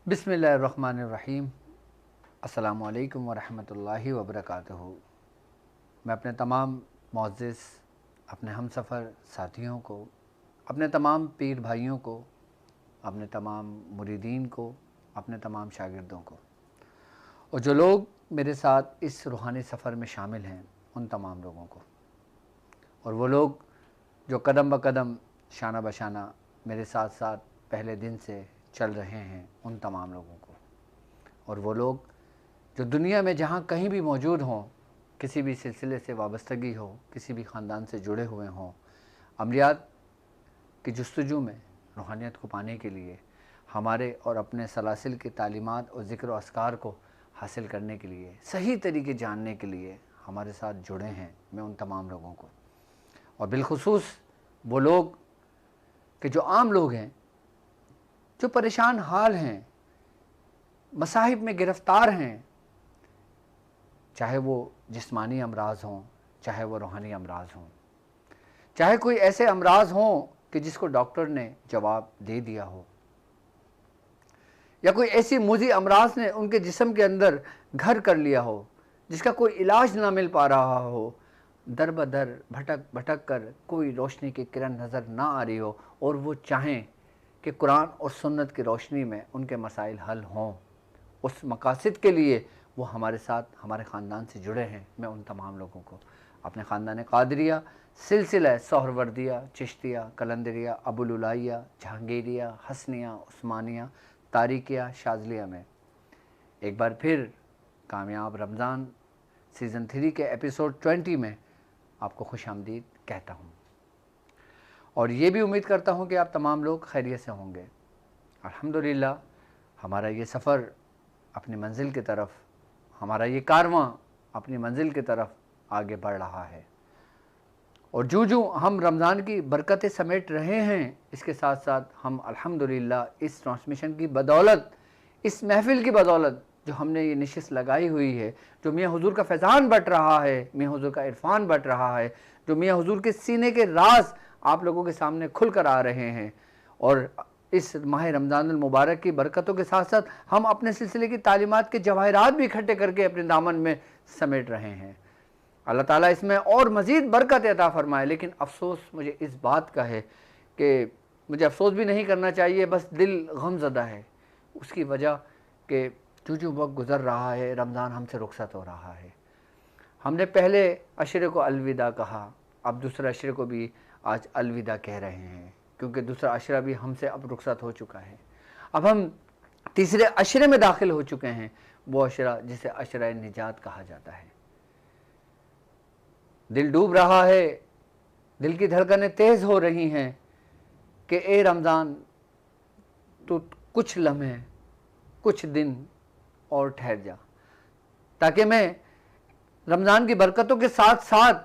बिस्मिल्लाहिर्रहमानिर्रहीम। अस्सलामुअलैकुम वरहमतुल्लाहि वबरकातुहू। मैं अपने तमाम मुअज़्ज़िज़ अपने हमसफ़र साथियों को, अपने तमाम पीर भाइयों को, अपने तमाम मुरीदीन को, अपने तमाम शागिर्दों को और जो लोग मेरे साथ इस रूहानी सफ़र में शामिल हैं उन तमाम लोगों को, और वो लोग जो कदम ब कदम शाना बशाना मेरे साथ साथ पहले दिन से चल रहे हैं उन तमाम लोगों को, और वो लोग जो दुनिया में जहाँ कहीं भी मौजूद हों, किसी भी सिलसिले से वाबस्तगी हो, किसी भी ख़ानदान से जुड़े हुए हों, अमलियात की जस्तजू में रूहानियत को पाने के लिए, हमारे और अपने सलासिल की तालीमात और ज़िक्र व अस्कार को हासिल करने के लिए, सही तरीके जानने के लिए हमारे साथ जुड़े हैं, मैं उन तमाम लोगों को, और बिलखुसूस वो लोग कि जो आम लोग हैं, जो परेशान हाल हैं, मसाहिब में गिरफ़्तार हैं, चाहे वो जिस्मानी अमराज हों, चाहे वो रूहानी अमराज हों, चाहे कोई ऐसे अमराज हों कि जिसको डॉक्टर ने जवाब दे दिया हो, या कोई ऐसी मुज़ी अमराज ने उनके जिस्म के अंदर घर कर लिया हो जिसका कोई इलाज ना मिल पा रहा हो, दर बदर भटक भटक कर कोई रोशनी की किरण नज़र ना आ रही हो, और वो चाहें कि कुरान और सुन्नत की रोशनी में उनके मसाइल हल हों, उस मकासद के लिए वो हमारे साथ, हमारे ख़ानदान से जुड़े हैं। मैं उन तमाम लोगों को अपने ख़ानदान क़ादरिया, सिलसिला सोहरवर्दिया, चिश्तिया, कलंदरिया, अबुलुलाइया, जहांगीरिया, हसनिया, उस्मानिया, तारिकिया, शाज़लिया में एक बार फिर कामयाब रमज़ान सीज़न 3 के एपिसोड 20 में आपको खुशामदीद कहता हूँ, और ये भी उम्मीद करता हूँ कि आप तमाम लोग खैरियत से होंगे। अल्हम्दुलिल्लाह हमारा ये सफ़र अपनी मंजिल की तरफ, हमारा ये कारवां अपनी मंजिल की तरफ आगे बढ़ रहा है, और जो हम रमज़ान की बरकतें समेट रहे हैं, इसके साथ साथ हम अल्हम्दुलिल्लाह इस ट्रांसमिशन की बदौलत, इस महफ़िल की बदौलत जो हमने ये नशिस्त लगाई हुई है, जो मियाँ हुज़ूर का फैज़ान बट रहा है, मियाँ हुज़ूर का इरफ़ान बट रहा है, जो मियाँ हुज़ूर के सीने के राज आप लोगों के सामने खुल कर आ रहे हैं, और इस माह रमज़ानुल मुबारक की बरकतों के साथ साथ हम अपने सिलसिले की तालीमात के जवाहिरात भी इकट्ठे करके अपने दामन में समेट रहे हैं। अल्लाह ताला इसमें और मज़ीद बरकत अता फ़रमाए। लेकिन अफ़सोस मुझे इस बात का है कि मुझे अफ़सोस भी नहीं करना चाहिए, बस दिल गमज़दा है उसकी वजह कि जो वक्त गुज़र रहा है, रमज़ान हमसे रुखसत हो रहा है। हमने पहले अशरे को अलविदा कहा, अब दूसरे अशरे को भी आज अलविदा कह रहे हैं, क्योंकि दूसरा अशरा भी हमसे अब रुखसत हो चुका है। अब हम तीसरे अशरे में दाखिल हो चुके हैं, वो अशरा जिसे अशरा निजात कहा जाता है। दिल डूब रहा है, दिल की धड़कनें तेज़ हो रही हैं कि ए रमज़ान, तो कुछ लम्हे, कुछ दिन और ठहर जा, ताकि मैं रमज़ान की बरकतों के साथ साथ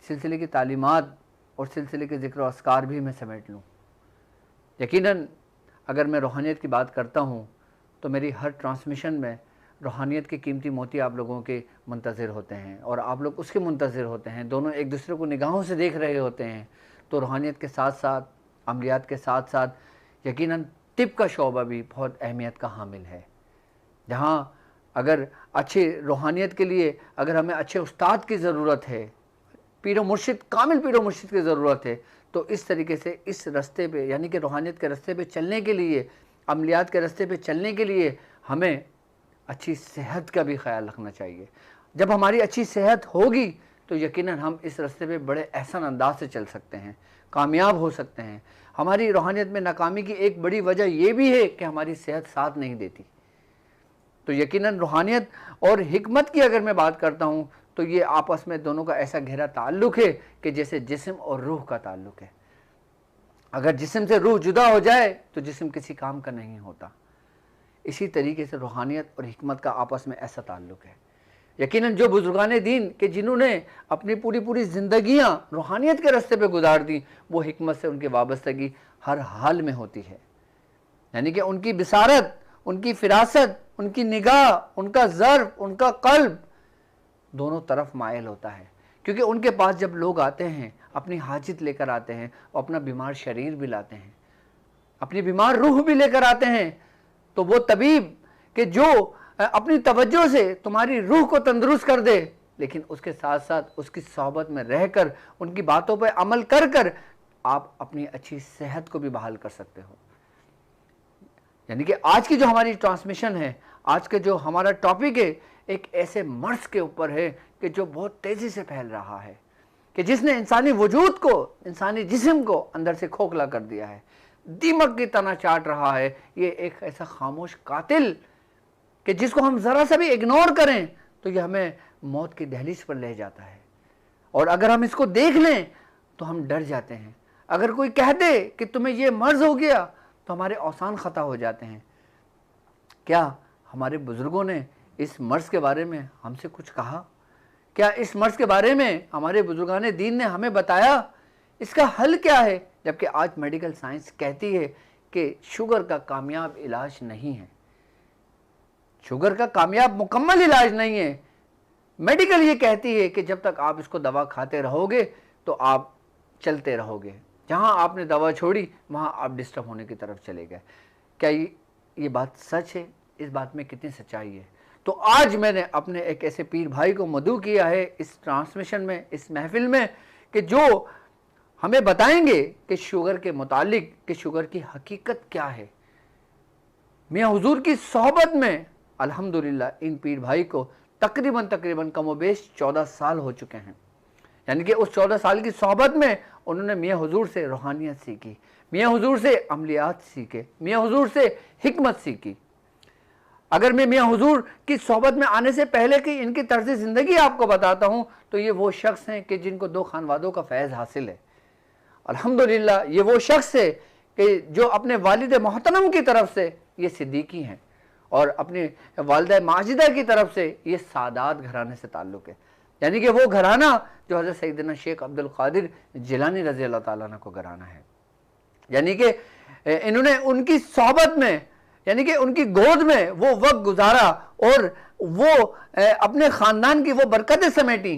सिलसिले की तालीमात और सिलसिले के ज़िक्र अस्कार भी मैं समेट लूँ। यकीनन अगर मैं रूहानियत की बात करता हूँ तो मेरी हर ट्रांसमिशन में रूहानियत के कीमती मोती आप लोगों के मुंतज़िर होते हैं, और आप लोग उसके मुंतज़िर होते हैं, दोनों एक दूसरे को निगाहों से देख रहे होते हैं। तो रूहानियत के साथ साथ, अमलियात के साथ साथ यकीनन तिब का शोबा भी बहुत अहमियत का हामिल है, जहाँ अगर अच्छी रूहानियत के लिए अगर हमें अच्छे उस्ताद की ज़रूरत है, पीर मुर्शिद, कामिल पीर मुर्शिद की ज़रूरत है, तो इस तरीके से इस रास्ते पे, यानी कि रूहानियत के रास्ते पे चलने के लिए, अमलियात के रास्ते पे चलने के लिए हमें अच्छी सेहत का भी ख्याल रखना चाहिए। जब हमारी अच्छी सेहत होगी तो यकीनन हम इस रास्ते पे बड़े एहसन अंदाज से चल सकते हैं, कामयाब हो सकते हैं। हमारी रूहानियत में नाकामी की एक बड़ी वजह यह भी है कि हमारी सेहत साथ नहीं देती। तो यकीनन रूहानियत और हिकमत की अगर मैं बात करता हूँ तो ये आपस में दोनों का ऐसा गहरा ताल्लुक़ है कि जैसे जिस्म और रूह का ताल्लुक़ है। अगर जिस्म से रूह जुदा हो जाए तो जिस्म किसी काम का नहीं होता। इसी तरीके से रूहानियत और हिकमत का आपस में ऐसा ताल्लुक़ है। यकीनन जो बुजुर्गान दीन के जिन्होंने अपनी पूरी ज़िंदगियाँ रूहानियत के रास्ते पे गुजार दी, वो हिकमत से उनकी वाबस्तगी हर हाल में होती है। यानी कि उनकी बिसारत, उनकी फिरासत, उनकी निगाह, उनका ज़र्फ़, उनका क़ल्ब दोनों तरफ मायल होता है, क्योंकि उनके पास जब लोग आते हैं, अपनी हाजत लेकर आते हैं और अपना बीमार शरीर भी लाते हैं, अपनी बीमार रूह भी लेकर आते हैं। तो वो तबीब कि जो अपनी तवज्जो से तुम्हारी रूह को तंदुरुस्त कर दे, लेकिन उसके साथ साथ उसकी सोहबत में रहकर उनकी बातों पर अमल कर कर आप अपनी अच्छी सेहत को भी बहाल कर सकते हो। यानी कि आज की जो हमारी ट्रांसमिशन है, आज के जो हमारा टॉपिक है, एक ऐसे मर्ज के ऊपर है कि जो बहुत तेजी से फैल रहा है, कि जिसने इंसानी वजूद को, इंसानी जिस्म को अंदर से खोखला कर दिया है, दीमक की तना चाट रहा है। ये एक ऐसा खामोश कातिल कि जिसको हम जरा सा भी इग्नोर करें तो ये हमें मौत की दहलीज पर ले जाता है। और अगर हम इसको देख लें तो हम डर जाते हैं। अगर कोई कह दे कि तुम्हें ये मर्ज हो गया तो हमारे औसान खता हो जाते हैं। क्या हमारे बुजुर्गों ने इस मर्ज के बारे में हमसे कुछ कहा? क्या इस मर्ज के बारे में हमारे बुजुर्गान दीन ने हमें बताया? इसका हल क्या है? जबकि आज मेडिकल साइंस कहती है कि शुगर का कामयाब इलाज नहीं है, शुगर का कामयाब मुकम्मल इलाज नहीं है। मेडिकल ये कहती है कि जब तक आप इसको दवा खाते रहोगे तो आप चलते रहोगे, जहां आपने दवा छोड़ी वहां आप डिस्टर्ब होने की तरफ चले गए। क्या ये बात सच है? इस बात में कितनी सच्चाई है? तो आज मैंने अपने एक ऐसे पीर भाई को मदऊ किया है इस ट्रांसमिशन में, इस महफिल में, कि जो हमें बताएंगे कि शुगर के मुतालिक कि शुगर की हकीकत क्या है। मियाँ हुजूर की सोहबत में अल्हम्दुलिल्लाह इन पीर भाई को तकरीबन कमोबेश 14 साल हो चुके हैं। यानी कि उस 14 साल की सोहबत में उन्होंने मियाँ हुजूर से रूहानियत सीखी, मियाँ हुजूर से अमलियात सीखे, मियाँ हुजूर से हिकमत सीखी। अगर मैं मियाँ हुजूर की सोहबत में आने से पहले की इनकी तर्ज ज़िंदगी आपको बताता हूँ तो ये वो शख्स हैं कि जिनको 2 खानवादों का फैज़ हासिल है। अल्हम्दुलिल्लाह ये वो शख्स है कि जो अपने वालिद मोहतरम की तरफ से ये सिद्दीकी हैं और अपनी वालिदा माजिदा की तरफ से ये सादात घराने से ताल्लुक़ है। यानी कि वो घराना जो हज़रत सैयदना शेख अब्दुल क़ादिर जिलानी रज़ी अल्लाह ताला अन्हु को घराना है। यानी कि इन्होंने उनकी सोहबत में, यानी कि उनकी गोद में वो वक्त गुजारा और वो अपने ख़ानदान की वो बरकतें समेटी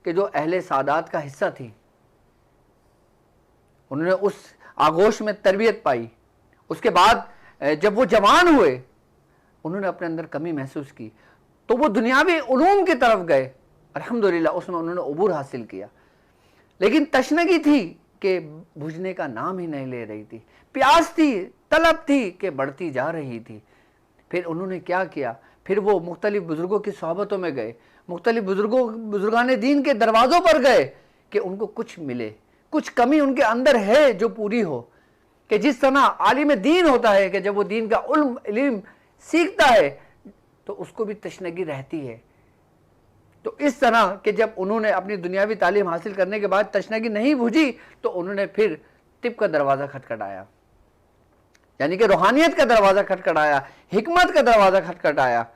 कि जो अहले सादात का हिस्सा थी। उन्होंने उस आगोश में तरबियत पाई। उसके बाद जब वो जवान हुए उन्होंने अपने अंदर कमी महसूस की तो वो दुनियावी उलूम की तरफ गए। अल्हम्दुलिल्लाह उसमें उन्होंने उबूर हासिल किया, लेकिन तशनगी थी कि बुझने का नाम ही नहीं ले रही थी, प्यास थी, तलब थी कि बढ़ती जा रही थी। फिर उन्होंने क्या किया? फिर वो मुख्तलिफ बुजुर्गों की सोहबतों में गए, मुख्तलिफ बुजुर्गान दीन के दरवाज़ों पर गए कि उनको कुछ मिले, कुछ कमी उनके अंदर है जो पूरी हो। कि जिस तरह आलिम दीन होता है कि जब वो दीन का इल्म सीखता है तो उसको भी तशनगी रहती है, तो इस तरह कि जब उन्होंने अपनी दुनियावी तालीम हासिल करने के बाद तशनगी नहीं बुझी तो उन्होंने फिर तिब का दरवाज़ा खटखटाया, यानी कि रूहानियत का दरवाज़ा खटखटाया, हिकमत का दरवाज़ा खटखटाया।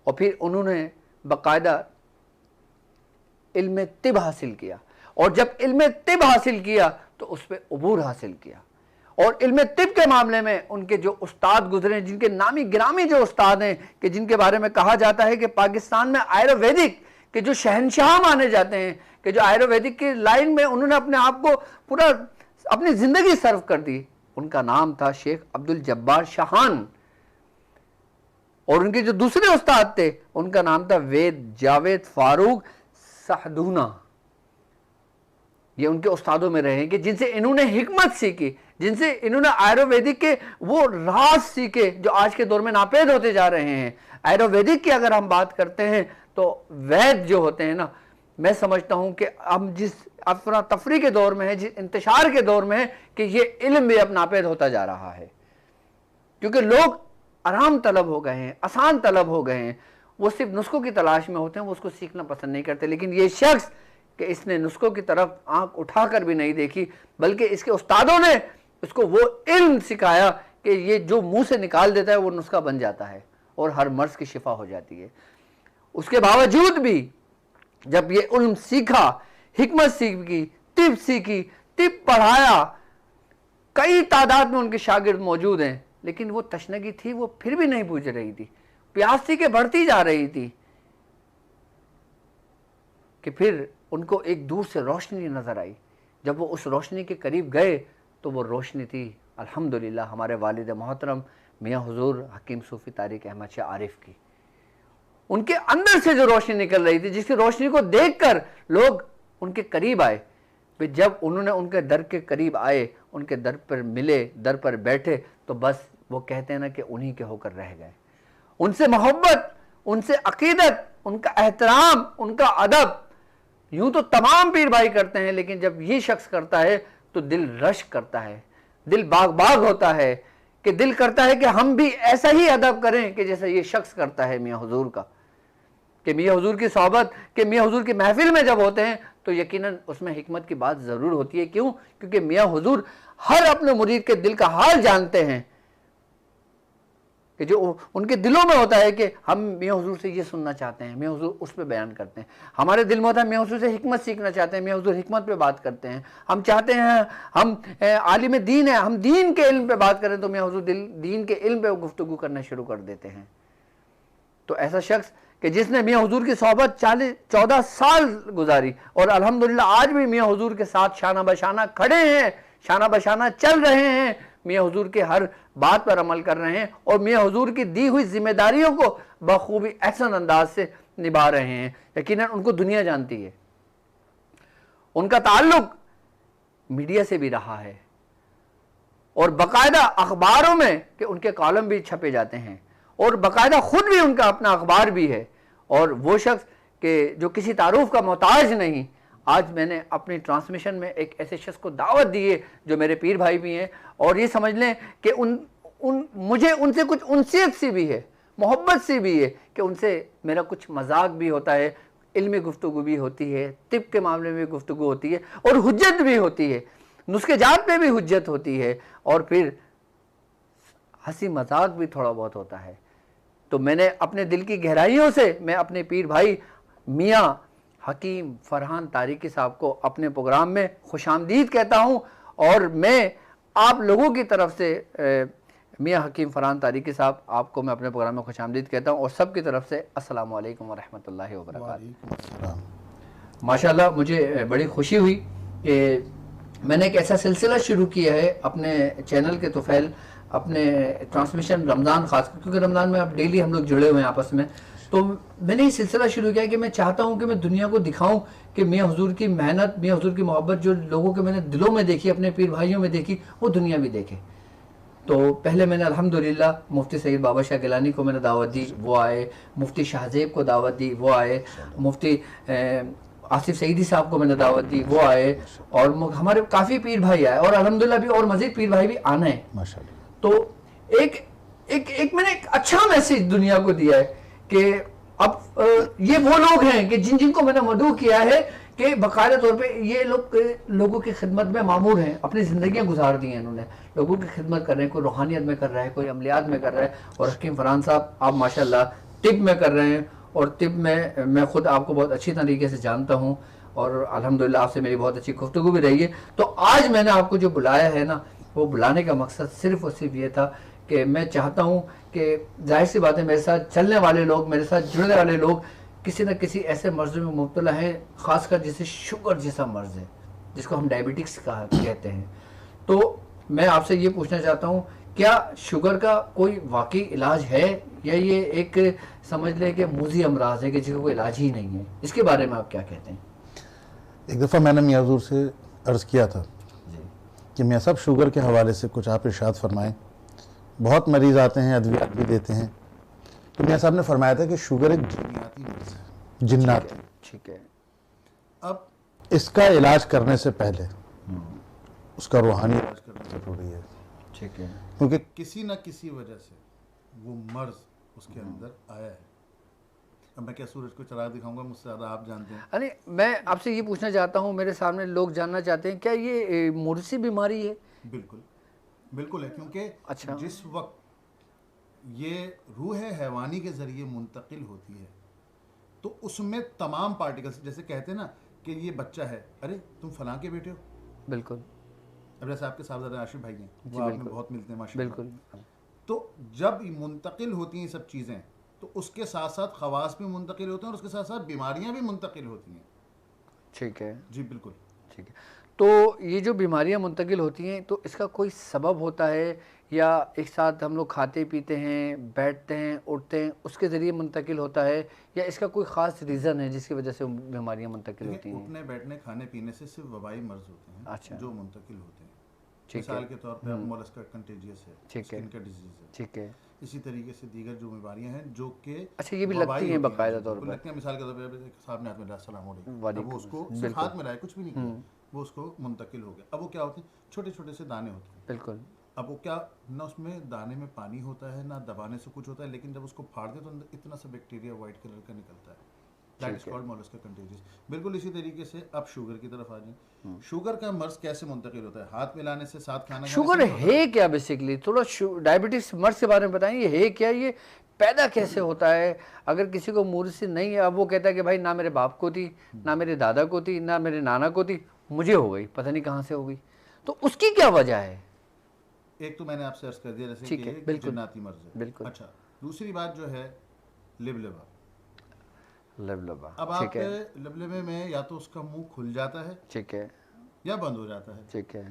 और फिर उन्होंने बाकायदा इल्म तिब हासिल किया, और जब इल्म तिब हासिल किया तो उस पर उबूर हासिल किया। और इल्म तिब के मामले में उनके जो उस्ताद गुजरे, जिनके नामी गिरामी जो उस्ताद हैं कि जिनके बारे में कहा जाता है कि पाकिस्तान में आयुर्वेदिक के जो शहनशाह माने जाते हैं, कि जो आयुर्वेदिक की लाइन में उन्होंने अपने आप को पूरा अपनी ज़िंदगी सर्व कर दी, उनका नाम था शेख अब्दुल जब्बार शाहान। और उनके जो दूसरे उस्ताद थे उनका नाम था वेद जावेद फारूक साहदूना। ये उनके उस्तादों में रहे कि जिनसे इन्होंने हिकमत सीखी, जिनसे इन्होंने आयुर्वेदिक के वो राज सीखे जो आज के दौर में नापेद होते जा रहे हैं। आयुर्वेदिक की अगर हम बात करते हैं तो वैद्य जो होते हैं ना, मैं समझता हूं कि हम जिस अफरा तफरी के दौर में है, जिस इंतशार के दौर में है, कि ये इल्म भी अब नापेद होता जा रहा है, क्योंकि लोग आराम तलब हो गए हैं, आसान तलब हो गए हैं। वो सिर्फ नुस्खों की तलाश में होते हैं, वो उसको सीखना पसंद नहीं करते। लेकिन ये शख्स कि इसने नुस्खों की तरफ आंख उठाकर भी नहीं देखी, बल्कि इसके उस्तादों ने उसको वो इल्म सिखाया कि ये जो मुंह से निकाल देता है वो नुस्खा बन जाता है और हर मर्ज की शिफा हो जाती है। उसके बावजूद भी जब ये इल्म सीखा, हिकमत सीखी, तिब सीखी, तिब पढ़ाया, कई तादाद में उनके शागिर्द मौजूद हैं, लेकिन वो तशनगी थी, वो फिर भी नहीं बुझ रही थी, प्यास थी कि बढ़ती जा रही थी। कि फिर उनको एक दूर से रोशनी नजर आई। जब वो उस रोशनी के करीब गए तो वो रोशनी थी अल्हम्दुलिल्लाह हमारे वालिद मोहतरम मियाँ हुजूर हकीम सूफ़ी तारिक अहमद शाह आरिफ की, उनके अंदर से जो रोशनी निकल रही थी, जिसकी रोशनी को देखकर लोग उनके करीब आए। फिर जब उन्होंने उनके दर के करीब आए, उनके दर पर मिले, दर पर बैठे, तो बस वो कहते हैं ना कि उन्हीं के होकर रह गए। उनसे मोहब्बत, उनसे अकीदत, उनका एहतराम, उनका अदब यूं तो तमाम पीर भाई करते हैं, लेकिन जब ये शख्स करता है तो दिल रश करता है, दिल बाग बाग होता है, कि दिल करता है कि हम भी ऐसा ही अदब करें कि जैसा ये शख्स करता है मियाँ हुजूर का। कि मियाँ हुजूर की सोहबत, कि मियाँ हुजूर की महफिल में जब होते हैं तो यकीनन उसमें हिकमत की बात ज़रूर होती है। क्यों? क्योंकि मियाँ हुजूर हर अपने मुरीद के दिल का हाल जानते हैं, कि जो उनके दिलों में होता है कि हम मियाँ हुजूर से ये सुनना चाहते हैं, मियाँ हुजूर उस पर बयान करते हैं। हमारे दिल में होता है मियाँ हुजूर से हिकमत सीखना चाहते हैं, मियाँ हुजूर हिकमत पे बात करते हैं। हम चाहते हैं हम आलिम दीन है, हम दीन के इल्म पे बात करें, तो मियाँ हुजूर दीन के इल्म पे गुफ्तगू करना शुरू कर देते हैं। तो ऐसा शख्स कि जिसने मियाँ हुजूर की सोहबत 14 साल गुजारी और अल्हम्दुलिल्लाह आज भी मियाँ हुजूर के साथ शाना बशाना खड़े हैं, शाना बशाना चल रहे हैं, मियाँ हुजूर के हर बात पर अमल कर रहे हैं और मियाँ हुजूर की दी हुई जिम्मेदारियों को बखूबी एहसन अंदाज से निभा रहे हैं। यकीनन उनको दुनिया जानती है। उनका ताल्लुक मीडिया से भी रहा है और बाकायदा अखबारों में कि उनके कॉलम भी छपे जाते हैं और बाकायदा खुद भी उनका अपना अखबार भी है। और वो शख्स के जो किसी तारुफ का मोहताज नहीं। आज मैंने अपनी ट्रांसमिशन में एक ऐसे शख्स को दावत दी है जो मेरे पीर भाई भी हैं, और ये समझ लें कि मुझे उनसे कुछ उनसियत सी भी है, मोहब्बत सी भी है, कि उनसे मेरा कुछ मजाक भी होता है, इल्मी गुफ्तगू भी होती है, तिब के मामले में गुफ्तगू होती है और हुज्जत भी होती है, नुस्खे जात पे भी हुज्जत होती है, और फिर हंसी मजाक भी थोड़ा बहुत होता है। तो मैंने अपने दिल की गहराइयों से मैं अपने पीर भाई मियाँ हकीम फरहान तारिकी साहब को अपने प्रोग्राम में खुशामदीद कहता हूँ, और मैं आप लोगों की तरफ से मियाँ हकीम फरहान तारिकी साहब, आपको मैं अपने प्रोग्राम में खुशामदीद कहता हूँ, और सब की तरफ से अस्सलामु अलैकुम व रहमतुल्लाहि व बरकातहू। माशाल्लाह मुझे बड़ी खुशी हुई कि मैंने एक ऐसा सिलसिला शुरू किया है अपने चैनल के तुफैल, अपने ट्रांसमिशन रमज़ान खास, क्योंकि रमज़ान में अब डेली हम लोग जुड़े हुए हैं आपस में। तो मैंने ये सिलसिला शुरू किया कि मैं चाहता हूँ कि मैं दुनिया को दिखाऊं कि मियाँ हुजूर की मेहनत, मियाँ हुजूर की मोहब्बत जो लोगों के मैंने दिलों में देखी, अपने पीर भाइयों में देखी, वो दुनिया भी देखे। तो पहले मैंने अल्हम्दुलिल्लाह मुफ्ती सईद बाबा शाह गिलानी को मैंने दावत दी, वो आए। मुफ्ती शाहजेब को दावत दी, वो आए। मुफ्ती आसिफ सईदी साहब को मैंने दावत दी, वो आए। और हमारे काफ़ी पीर भाई आए, और अल्हम्दुलिल्लाह भी और मज़ीद पीर भाई भी आना है माशाअल्लाह। तो एक मैंने एक अच्छा मैसेज दुनिया को दिया है कि अब ये वो लोग हैं कि जिनको मैंने मदऊ किया है कि बाकायदा तौर पे ये लोग लोगों की खिदमत में मामूर हैं, अपनी ज़िंदगियां गुजार दी हैं इन्होंने, लोगों की खिदमत कर रहे हैं, कोई रूहानियत में कर रहा है, कोई अमलियात में कर रहा है। और हकीम फरहान साहब आप माशाल्लाह तिब में कर रहे हैं, और तिब में मैं खुद आपको बहुत अच्छी तरीके से जानता हूँ, और अल्हम्दुलिल्लाह आपसे मेरी बहुत अच्छी गुफ्तगू भी रही है। तो आज मैंने आपको जो बुलाया है ना, वो बुलाने का मकसद सिर्फ और सिर्फ ये था कि मैं चाहता हूँ कि जाहिर सी बात है मेरे साथ चलने वाले लोग, मेरे साथ जुड़ने वाले लोग किसी न किसी ऐसे मर्ज में मुब्तला हैं, ख़ासकर जैसे शुगर जैसा मर्ज है जिसको हम डायबिटिक्स कहते हैं। तो मैं आपसे ये पूछना चाहता हूँ, क्या शुगर का कोई वाकई इलाज है, या ये एक समझ लें कि मूजी अमराज है कि जिसका कोई इलाज ही नहीं है? इसके बारे में आप क्या कहते हैं? एक दफ़ा मैंने मियाँ हुजूर से अर्ज़ किया था कि मियाँ साहब शुगर के हवाले से कुछ आप इरशाद फरमाएं, बहुत मरीज़ आते हैं, अद्वियात भी देते हैं। तो मियाँ साहब ने फरमाया था कि शुगर एक जिन्नाती मर्ज़ है, जिन्नात। ठीक है। अब इसका इलाज करने से पहले उसका रूहानी इलाज करना ज़रूरी है। ठीक है। क्योंकि किसी न किसी वजह से वो मर्ज़ उसके अंदर आया है। अब मैं क्या सूरज को चराग दिखाऊंगा, मुझसे ज़्यादा आप जानते हैं। अरे मैं आपसे ये पूछना चाहता हूँ, मेरे सामने लोग जानना चाहते हैं, क्या ये मुर्सी बीमारी है? बिल्कुल बिल्कुल है, क्योंकि अच्छा। जिस वक्त ये रूह हैवानी के ज़रिए मुंतकिल होती है तो उसमें तमाम पार्टिकल्स, जैसे कहते हैं ना कि ये बच्चा है, अरे तुम फलां के बेटे हो। बिल्कुल। अब जैसे आपके साहबजादे आशिफ भाई हैं, वो आप में बहुत मिलते हैं माशाल्लाह। बिल्कुल। तो जब मुंतकिल होती हैं सब चीज़ें, तो उसके साथ साथ खवास भी मुंतकिल होते हैं और उसके साथ साथ बीमारियां भी मुंतकिल होती हैं। ठीक है जी बिल्कुल। ठीक है। तो ये जो बीमारियां मुंतकिल होती हैं तो इसका कोई सबब होता है या एक साथ हम लोग खाते पीते हैं, बैठते हैं, उठते हैं, उसके ज़रिए मुंतकिल होता है, या इसका कोई ख़ास रीज़न है जिसकी वजह से बीमारियां मुंतकिल होती देखिए, हैं? उठने बैठने खाने पीने से सिर्फ वबाई मर्ज होते हैं अच्छा, जो मुंतकिल होते हैं। ठीक है। मिसाल के तौर पे अब मोलस्का कंटेजियस है, ठीक है। स्किन का डिजीज है। ठीक है। इसी तरीके से दीगर जो बीमारियां हैं जो कि अच्छा, ये भी वबाई लगती हैं होती बाकायदा जी, तौर वो पर? लगती हैं। मिसाल के तौर पे अब एक साहब ने हाथ मिलाया, अस्सलाम वालेकुम, अब वालेकुम वो उसको अस्सलाम, सिर्फ बिल्कुल। हाथ मिलाया, कुछ भी नहीं किया, वो उसको मुंतकिल हो गया। अब वो क्या होते हैं, छोटे छोटे से दाने होते हैं। बिल्कुल। अब वो क्या, ना उसमें दाने में पानी होता है, ना दबाने से कुछ होता है, लेकिन जब उसको फाड़ते हैं तो अंदर इतना सा बैक्टीरिया वाइट कलर का निकलता है। That is called Mollusca contagious. बिल्कुल इसी तरीके से अब शुगर की तरफ आ जाए। शुगर का मर्ज कैसे मुंतकिल होता है? हाथ मिलाने से, साथ खाना खाने शुगर से नहीं होता। है क्या बेसिकली? थोड़ा डायबिटीज मर्ज के बारे में बताएं, ये है क्या, ये पैदा कैसे होता है? अगर किसी को मूर्छ से नहीं है, अब वो कहता है कि भाई ना मेरे बाप को थी, ना मेरे दादा को थी, ना मेरे नाना को थी, मुझे हो गई, पता नहीं कहाँ से हो गई, तो उसकी क्या वजह है? एक तो मैंने आपसे अर्ज कर दिया जैसे ठीक कि है, ये बिल्कुल, जिन्नाती मर्ज है। बिल्कुल। अच्छा, दूसरी बात जो है लिबलिबा। लबलबा, अब ठीक है, आपके लिबलिबे में या तो उसका मुंह खुल जाता है ठीक है, या बंद हो जाता है। ठीक है,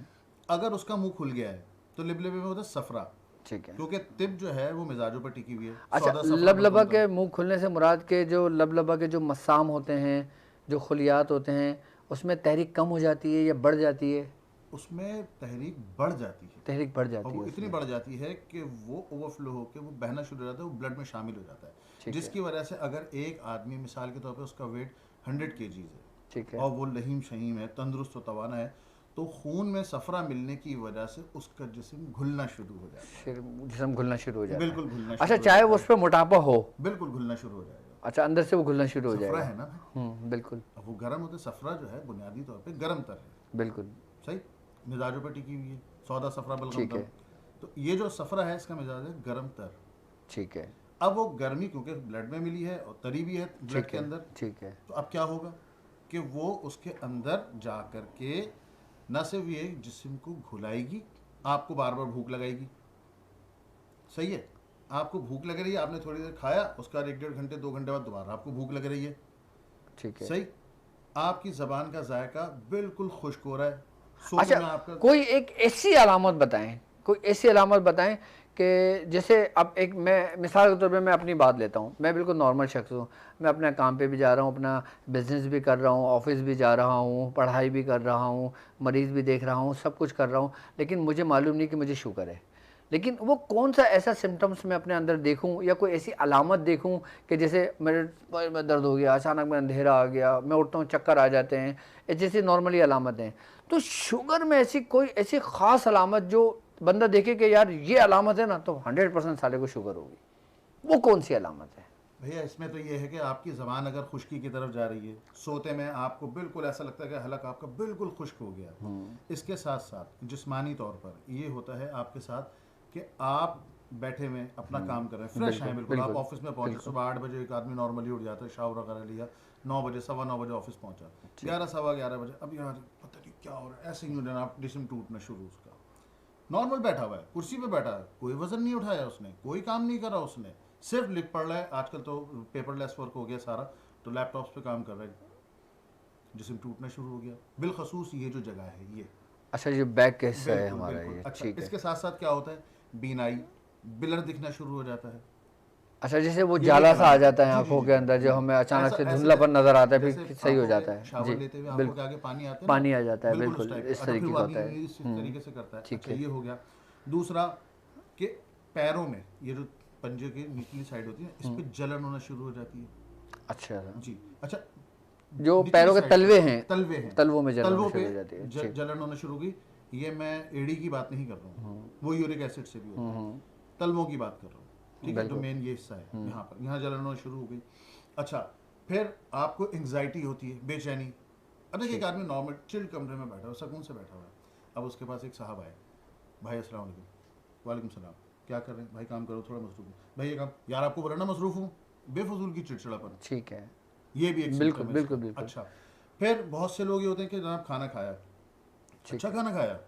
अगर उसका मुंह खुल गया है तो लिबलिबे में होता है सफरा, ठीक है। क्योंकि तिब जो है वो मिजाजों पर टिकी हुई है। अच्छा, सौदा सफरा लबलबा बलगम के का। मुंह खुलने से मुराद के जो लबलबा के जो मसाम होते हैं, जो खुलियात होते हैं, उसमें तहरीक कम हो जाती है या बढ़ जाती है? उसमें तहरीक बढ़ जाती है, तहरीक बढ़ और जाती वो है इतनी उसमें, बढ़ जाती है कि वो ओवरफ्लो होकर वो बहना शुरू हो जाता है, वो ब्लड में शामिल हो जाता है। ठीक जिसकी वजह से अगर एक आदमी मिसाल के तौर पे उसका वेट 100 kg है ठीक है, और वो लहीम शहीम है, तंदुरुस्त और तवाना है, तो खून में सफरा मिलने की वजह से उसका जिस्म घुलना शुरू हो जाता फिर जिस्म घुलना शुरू हो है। जाता है। बिल्कुल घुलना अच्छा, शुरू हो चाहे जाता वो उस पर मोटापा हो, है, बिल्कुल घुलना शुरू हो जाएगा। अच्छा, अंदर से वो घुलना शुरू हो सफरा जाएगा। है ना भाई, बिल्कुल, अब वो गर्म होता है। सफरा जो है बुनियादी तौर पे गर्म तर है, बिल्कुल, सही, मिजाजों पर टिकी हुई है। सौदा सफरा बलगम ठीक है, दम। तो ये जो सफरा है इसका मिजाज है गर्म तर। ठीक है, अब वो गर्मी क्योंकि ब्लड में मिली है और तरी भी है ब्लड ठीक के है, अंदर, ठीक है, तो अब क्या होगा कि वो उसके अंदर जा कर के न सिर्फ ये जिस्म को घुलाएगी, आपको बार बार भूख लगाएगी। सही है, आपको भूख लग रही है, आपने थोड़ी देर खाया, उसका 1-1.5 घंटे 2 घंटे बाद दोबारा आपको भूख लग रही है। ठीक है। सही, आपकी जबान का जायका बिल्कुल खुश्क हो रहा है। सोते अच्छा, में आपका कोई एक ऐसी अलामत बताएं, कोई ऐसी अलामत बताएं कि जैसे अब एक, मैं मिसाल के तौर पे मैं अपनी बात लेता हूँ, मैं बिल्कुल नॉर्मल शख्स हूँ, मैं अपने काम पे भी जा रहा हूँ, अपना बिजनेस भी कर रहा हूँ, ऑफिस भी जा रहा हूँ, पढ़ाई भी कर रहा हूँ, मरीज़ भी देख रहा हूँ, सब कुछ कर रहा हूँ, लेकिन मुझे मालूम नहीं कि मुझे शुगर है। लेकिन वो कौन सा ऐसा सिम्टम्स मैं अपने अंदर देखूं या कोई ऐसी अलामत देखूं कि जैसे मेरे पैर में दर्द हो गया, अचानक में अंधेरा आ गया, मैं उठता हूँ चक्कर आ जाते हैं, ये जैसी नॉर्मली अलामतें हैं। तो शुगर में ऐसी कोई ऐसी ख़ास अलामत जो बंदा देखे कि यार ये अलामत है ना, तो 100% साले को शुगर होगी, वो कौन सी अलामत है? भैया, इसमें तो ये है कि आपकी ज़बान अगर खुश्की की तरफ जा रही है, सोते में आपको बिल्कुल ऐसा लगता है कि हलक आपका बिल्कुल खुश्क हो गया। इसके साथ साथ जिस्मानी तौर पर ये होता है आपके साथ कि आप बैठे में अपना काम कर रहे हैं, फ्रेश हैं बिल्कुल, आप ऑफिस में पहुंचे, सुबह 8 बजे एक आदमी नॉर्मली उठ जाता है, शावर वगैरह लिया, 9 बजे 9:15 बजे ऑफिस पहुंचा, 11 सवा 11 बजे अब यार पता नहीं क्या हो रहा है, ऐसे ही हो जाना, आप जिस्म टूटना शुरू। उसका नॉर्मल बैठा हुआ है, कुर्सी पे बैठा है, कोई वजन नहीं उठाया उसने, कोई काम नहीं करा उसने, सिर्फ लिख पढ़ रहा है। आजकल तो पेपरलेस वर्क हो गया सारा, तो लैपटॉप्स पे काम कर रहा है, जिस्म टूटना शुरू हो गया। बिलखसूस ये जो जगह है ये, अच्छा, ये बैक का हिस्सा है बिल्कुल हमारा बिल्कुल। ये, अच्छा, ठीक है। इसके साथ साथ क्या होता है, बीनाई बिलर दिखना शुरू हो जाता है। अच्छा, जैसे वो ये जाला भी सा आ जाता है जी, जी, आंखों जी, के अंदर, जो हमें अचानक ऐसा- से ऐसे धुंधलापन नजर आता है, जैसे फिर सही हो आंखों जाता के है। शावर जी, लेते हुए आंखों बिल्कुल, के आगे पानी आते हैं ना, पानी आ जाता है, बिल्कुल बिल्कुल उस टाइप इस का। अच्छा, फिर तरीके वो का आदमी होता है। इस तरीके से करता है। ठीक अच्छा, है। ये हो गया। दूसरा कि पैरों में ये जो पंजे की निचली साइड होती है, इस पे जलन होना शुरू हो जाती है। अच्छा, जी, अच्छा, जो निचली पैरों के साइड तलवे पे, हैं, तलवे हैं, तलवों में जलन तलवों शुरू पे हो जाती है। ठीक। जलन होना शुरू हुई। ये मैं एड़ी की बात नहीं कर रहा हूँ, वो यूरिक एसिड से भी होता है, तलवों की बात कर रहा हूँ। ठीक है, जो मेन ये हिस्सा है, यहाँ पर, यहाँ जलन होना शुरू हो गई। अच्छा, फिर आपको एंग्जाइटी होती है, बेचैनी। अब देखिए, एक आदमी नॉर्मल चिल कमरे में बैठा हुआ, सुकून से बैठा हुआ है, अब उसके पास एक साहब आए, भाई अस्सलाम वालेकुम। वालेकुम सलाम, क्या कर रहे हैं भाई? काम करो, थोड़ा मसरूफ हूँ। भाई ये काम, यार आपको बोला ना मसरूफ हूँ, बेफजूल की चिड़चिड़ापन, ठीक है, ये भी एक बिल्कुल सिम्टम है बिल्कुल इसका। बिल्कुल। अच्छा, फिर बहुत से लोग ये होते हैं कि जनाब खाना खाया, अच्छा खाना खाया,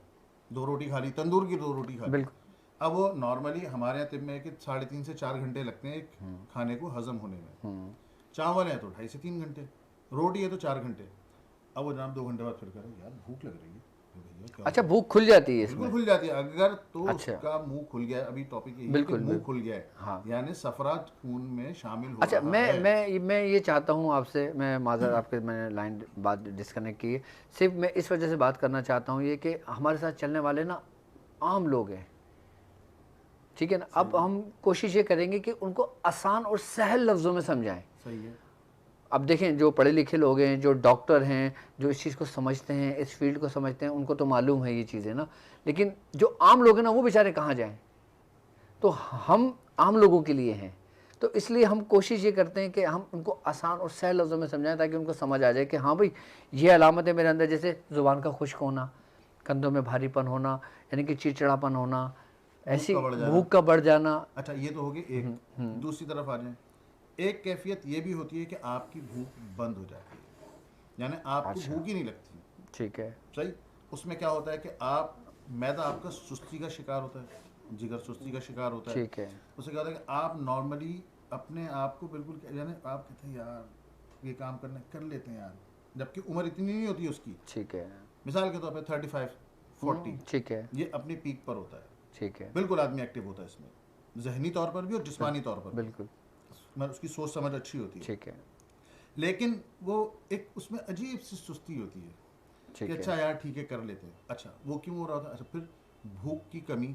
2 रोटी खा ली, तंदूर की 2 रोटी खा ली। बिल्कुल। अब वो नॉर्मली हमारे यहाँ तिब में है कि 3.5 से 4 घंटे लगते हैं एक खाने को हजम होने में। चावल है तो 2.5 से 3 घंटे, रोटी है तो 4 घंटे। अब वो जनाब 2 घंटे बाद फिर कह रहे यार भूख लग रही है, भैया क्या अच्छा, भूख खुल जाती है बिल्कुल इसमें? खुल जाती है अगर तो अच्छा। उसका मुंह खुल गया है। अभी टॉपिक यही है कि बिल्कुल, मुंह बिल्कुल। खुल गया है, हाँ। यानी सफरा खून में शामिल हो अच्छा, रहा मैं है। मैं ये चाहता हूँ आपसे, मैं माज़र आपके मैंने लाइन बात डिस्कनेक्ट की है, सिर्फ मैं इस वजह से बात करना चाहता हूँ ये कि हमारे साथ चलने वाले ना आम लोग हैं, ठीक है ना? अब हम कोशिश ये करेंगे कि उनको आसान और सहल लफ्ज़ों में समझाएं। सही है। अब देखें, जो पढ़े लिखे लोग हैं, जो डॉक्टर हैं, जो इस चीज़ को समझते हैं, इस फील्ड को समझते हैं, उनको तो मालूम है ये चीज़ें ना, लेकिन जो आम लोग हैं ना, वो बेचारे कहाँ जाएं? तो हम आम लोगों के लिए हैं, तो इसलिए हम कोशिश ये करते हैं कि हम उनको आसान और सहज लफ्ज़ों में समझाएं, ताकि उनको समझ आ जाए कि हाँ भाई, ये अलामत है मेरे अंदर, जैसे ज़ुबान का खुश्क होना, कंधों में भारीपन होना, यानी कि चिड़चिड़ापन होना, भूख ऐसी का बढ़ जाना। भूख का बढ़ जाना। अच्छा, ये तो हो गई एक। दूसरी तरफ आ जाए, एक कैफियत ये भी होती है कि आपकी भूख बंद हो जाती है, यानी आपको अच्छा। भूख ही नहीं लगती। ठीक है। सही। उसमें क्या होता है कि आप मैदा आपका सुस्ती का शिकार होता है, जिगर सुस्ती का शिकार होता है। ठीक है। उससे क्या होता है कि आप नॉर्मली अपने आप को बिल्कुल यानी आप कहते हैं यार ये काम कर लेते हैं यार, जबकि उम्र इतनी नहीं होती उसकी। ठीक है। मिसाल के तौर पे 35-40 ठीक है। ये अपनी पीक पर होता है। ठीक है। बिल्कुल आदमी एक्टिव होता है इसमें, जहनी तौर पर भी और जिस्मानी तौर पर भी। बिल्कुल। उसकी सोच समझ अच्छी होती है। ठीक है। लेकिन वो एक उसमें अजीब सी सुस्ती होती है ठीक कि है। अच्छा यार ठीक है कर लेते हैं। अच्छा, वो क्यों हो रहा था? अच्छा, फिर भूख की कमी,